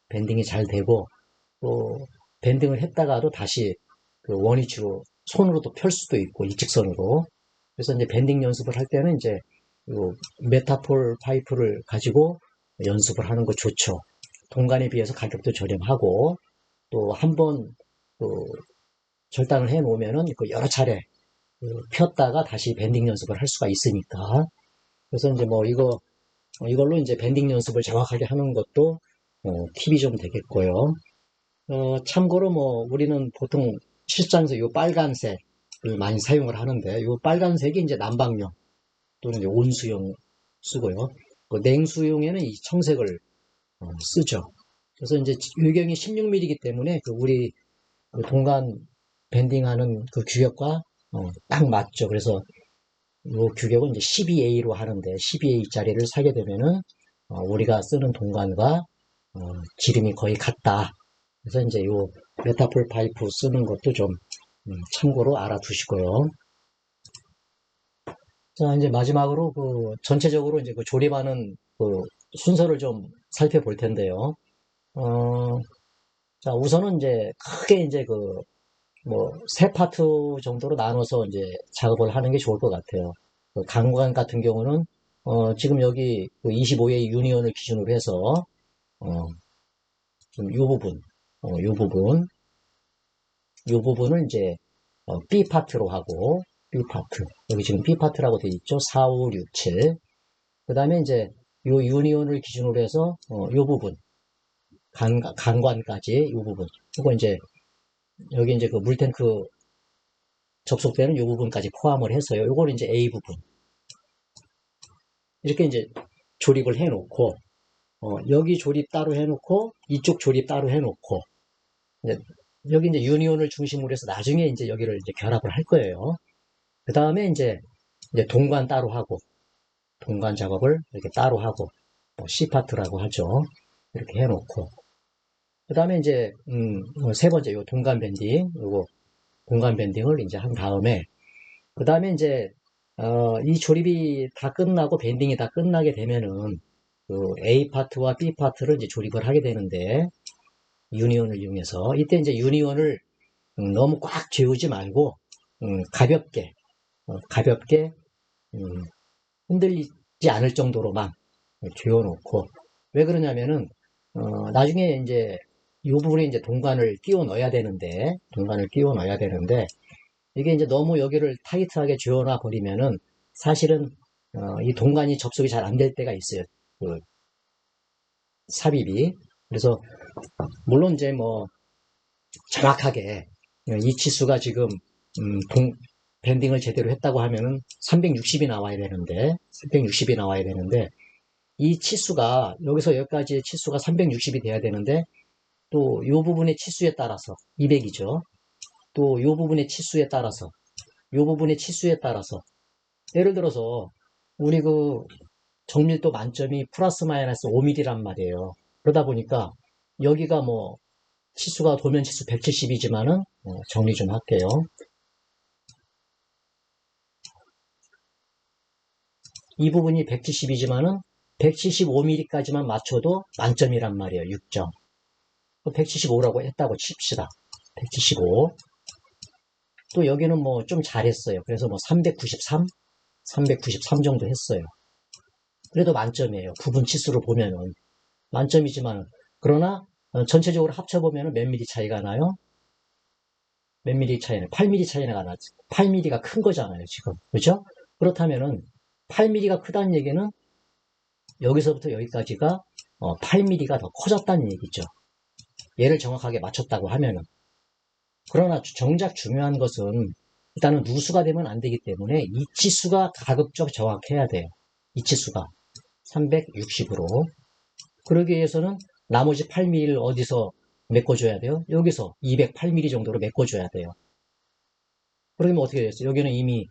[SPEAKER 1] 밴딩이 잘 되고 또 밴딩을 했다가도 다시 그 원위치로 손으로도 펼 수도 있고 일직선으로. 그래서 이제 밴딩 연습을 할 때는 이제 요 메타폴 파이프를 가지고 연습을 하는 거 좋죠. 동간에 비해서 가격도 저렴하고 또 한번 절단을 해 놓으면은 그 여러 차례 폈다가 다시 밴딩 연습을 할 수가 있으니까. 그래서 이제 뭐 이걸로 이제 밴딩 연습을 정확하게 하는 것도 팁이 좀 되겠고요. 참고로 뭐 우리는 보통 실장에서 이 빨간색을 많이 사용을 하는데 이 빨간색이 이제 난방용 또는 이제 온수용 쓰고요. 그 냉수용에는 이 청색을 쓰죠. 그래서 이제 유경이 16mm이기 때문에 우리 그 동간 밴딩하는 그 규격과 딱 맞죠. 그래서 이 규격은 이제 12A로 하는데 12A짜리를 사게 되면은 우리가 쓰는 동관과 지름이 거의 같다. 그래서 이제 요 메타폴 파이프 쓰는 것도 좀 참고로 알아두시고요. 자, 이제 마지막으로 전체적으로 이제 조립하는 순서를 좀 살펴볼 텐데요. 자, 우선은 이제 크게 이제 뭐, 세 파트 정도로 나눠서 이제 작업을 하는 게 좋을 것 같아요. 강관 같은 경우는, 지금 여기 25의 유니온을 기준으로 해서, 좀 요 부분을 이제, B 파트로 하고, B 파트. 여기 지금 B 파트라고 되어 있죠? 4, 5, 6, 7. 그 다음에 이제, 요 유니온을 기준으로 해서, 요 부분. 강관까지 요 부분. 그리고 이제, 여기 이제 물탱크 접속되는 이 부분까지 포함을 해서요. 요거는 이제 A 부분. 이렇게 이제 조립을 해 놓고, 여기 조립 따로 해 놓고, 이쪽 조립 따로 해 놓고, 여기 이제 유니온을 중심으로 해서 나중에 이제 여기를 이제 결합을 할 거예요. 그 다음에 이제 동관 따로 하고, 동관 작업을 이렇게 따로 하고, 뭐 C 파트라고 하죠. 이렇게 해 놓고, 그 다음에 이제, 세 번째, 요 동관 밴딩, 요거, 공간 밴딩을 이제 한 다음에, 그 다음에 이제, 이 조립이 다 끝나고 밴딩이 다 끝나게 되면은, A 파트와 B 파트를 이제 조립을 하게 되는데, 유니온을 이용해서, 이때 이제 유니온을 너무 꽉 재우지 말고, 가볍게, 가볍게, 흔들리지 않을 정도로만 재워놓고, 왜 그러냐면은, 나중에 이제, 이 부분에 이제 동관을 끼워 넣어야 되는데, 이게 이제 너무 여기를 타이트하게 조여놔 버리면은, 사실은, 이 동관이 접속이 잘 안 될 때가 있어요. 그 삽입이. 그래서, 물론 이제 뭐, 정확하게, 이 치수가 지금, 밴딩을 제대로 했다고 하면은 360이 나와야 되는데, 이 치수가, 여기서 여기까지의 치수가 360이 돼야 되는데, 또, 이 부분의 치수에 따라서, 200이죠. 또, 이 부분의 치수에 따라서, 예를 들어서, 우리 그 정밀도 만점이 플러스 마이너스 5mm란 말이에요. 그러다 보니까, 여기가 뭐, 치수가 도면 치수 170이지만은, 정리 좀 할게요. 이 부분이 170이지만은, 175mm까지만 맞춰도 만점이란 말이에요. 6점. 175라고 했다고 칩시다. 175. 또 여기는 뭐 좀 잘했어요. 그래서 뭐 393 정도 했어요. 그래도 만점이에요. 부분 치수로 보면은 만점이지만, 그러나 전체적으로 합쳐보면은 몇 미리 차이가 나요? 몇 미리 차이는 8mm 차이가 나지. 8mm가 큰 거잖아요, 지금. 그죠? 그렇다면은 8mm가 크다는 얘기는 여기서부터 여기까지가 8mm가 더 커졌다는 얘기죠. 얘를 정확하게 맞췄다고 하면은. 그러나 정작 중요한 것은 일단은 누수가 되면 안 되기 때문에 이 치수가 가급적 정확해야 돼요. 이 치수가 360으로. 그러기 위해서는 나머지 8mm를 어디서 메꿔줘야 돼요? 여기서 208mm 정도로 메꿔줘야 돼요. 그러면 어떻게 됐어요? 여기는 이미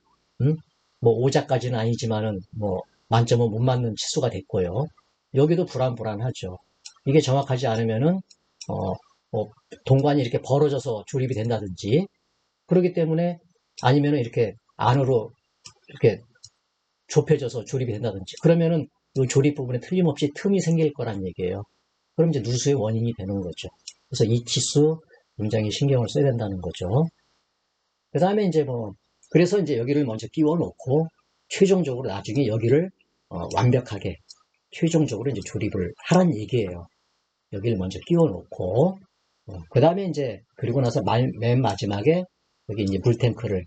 [SPEAKER 1] 뭐 5자까지는 아니지만은 뭐 만점은 못 맞는 치수가 됐고요. 여기도 불안불안하죠. 이게 정확하지 않으면은 뭐 동관이 이렇게 벌어져서 조립이 된다든지, 그렇기 때문에, 아니면은 이렇게 안으로 이렇게 좁혀져서 조립이 된다든지, 그러면은 이 조립 부분에 틀림없이 틈이 생길 거란 얘기예요. 그럼 이제 누수의 원인이 되는 거죠. 그래서 이 치수 굉장히 신경을 써야 된다는 거죠. 그 다음에 이제 뭐, 그래서 이제 여기를 먼저 끼워 놓고, 최종적으로 나중에 여기를 완벽하게, 최종적으로 이제 조립을 하란 얘기예요. 여기를 먼저 끼워 놓고, 그 다음에 이제, 그리고 나서 맨 마지막에, 여기 이제 물탱크를,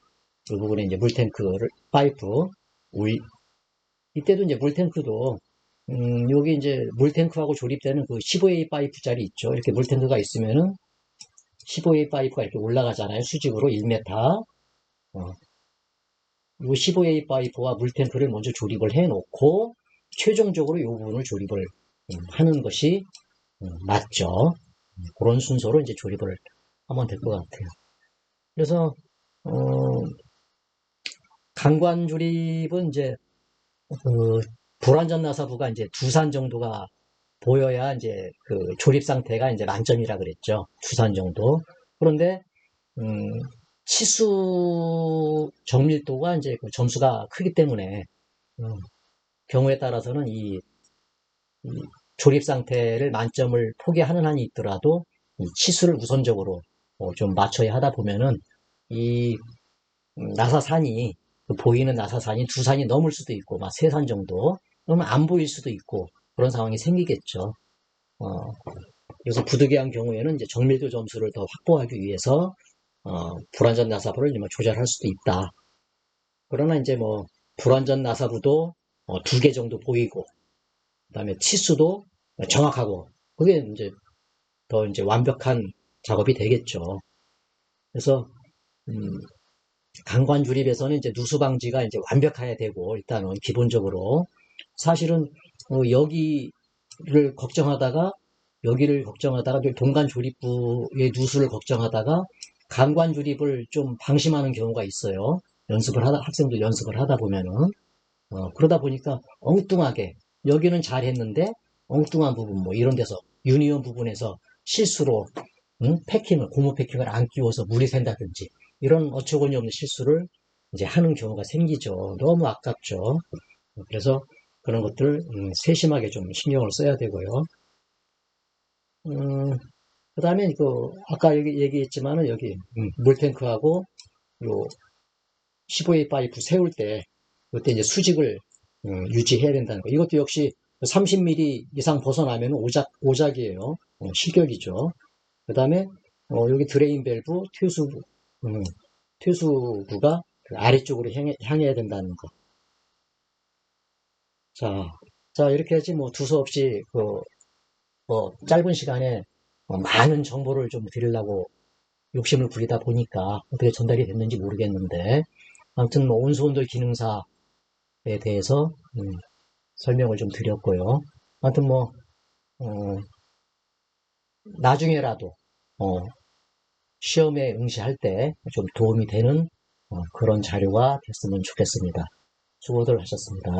[SPEAKER 1] 이 부분에 이제 물탱크를, 파이프, 이때도 이제 물탱크도, 여기 이제 물탱크하고 조립되는 그 15A 파이프짜리 있죠. 이렇게 물탱크가 있으면은 15A 파이프가 이렇게 올라가잖아요. 수직으로 1m. 이 15A 파이프와 물탱크를 먼저 조립을 해 놓고, 최종적으로 이 부분을 조립을 하는 것이 맞죠. 그런 순서로 이제 조립을 하면 될 것 같아요. 그래서, 강관 조립은 이제, 불완전 나사부가 이제 두산 정도가 보여야 이제 그 조립 상태가 이제 만점이라 그랬죠. 두산 정도. 그런데, 치수 정밀도가 이제 그 점수가 크기 때문에, 경우에 따라서는 이 조립 상태를 만점을 포기하는 한이 있더라도 이 치수를 우선적으로 좀 맞춰야 하다 보면은 이 나사산이, 그 보이는 나사산이 두 산이 넘을 수도 있고 막 세 산 정도, 그러면 안 보일 수도 있고 그런 상황이 생기겠죠. 그래서 부득이한 경우에는 이제 정밀도 점수를 더 확보하기 위해서 불완전 나사부를 조절할 수도 있다. 그러나 이제 뭐 불완전 나사부도 2개 정도 보이고, 그다음에 치수도 정확하고, 그게 이제 더 이제 완벽한 작업이 되겠죠. 그래서 강관 조립에서는 이제 누수 방지가 이제 완벽해야 되고, 일단은 기본적으로 사실은 여기를 걱정하다가 동관 조립부의 누수를 걱정하다가 강관 조립을 좀 방심하는 경우가 있어요. 학생들 연습을 하다 보면은 그러다 보니까 엉뚱하게, 여기는 잘했는데 엉뚱한 부분 뭐 이런 데서 유니온 부분에서 실수로 고무 패킹을 안 끼워서 물이 샌다든지, 이런 어처구니 없는 실수를 이제 하는 경우가 생기죠. 너무 아깝죠. 그래서 그런 것들 세심하게 좀 신경을 써야 되고요. 그 다음에 아까 여기 얘기했지만은 여기 물탱크하고 요 15A 파이프 세울 때 이때 이제 수직을 유지해야 된다는 거. 이것도 역시 30mm 이상 벗어나면 오작이에요. 실격이죠. 그 다음에 여기 드레인 밸브 튜수부가 그 아래쪽으로 향해야 된다는 거. 자, 이렇게 해야지 뭐 두서 없이 짧은 시간에 많은 정보를 좀 드리려고 욕심을 부리다 보니까 어떻게 전달이 됐는지 모르겠는데, 아무튼 뭐 온수온돌 기능사에 대해서 설명을 좀 드렸고요. 아무튼 뭐 나중에라도 시험에 응시할 때 좀 도움이 되는 그런 자료가 됐으면 좋겠습니다. 수고들 하셨습니다.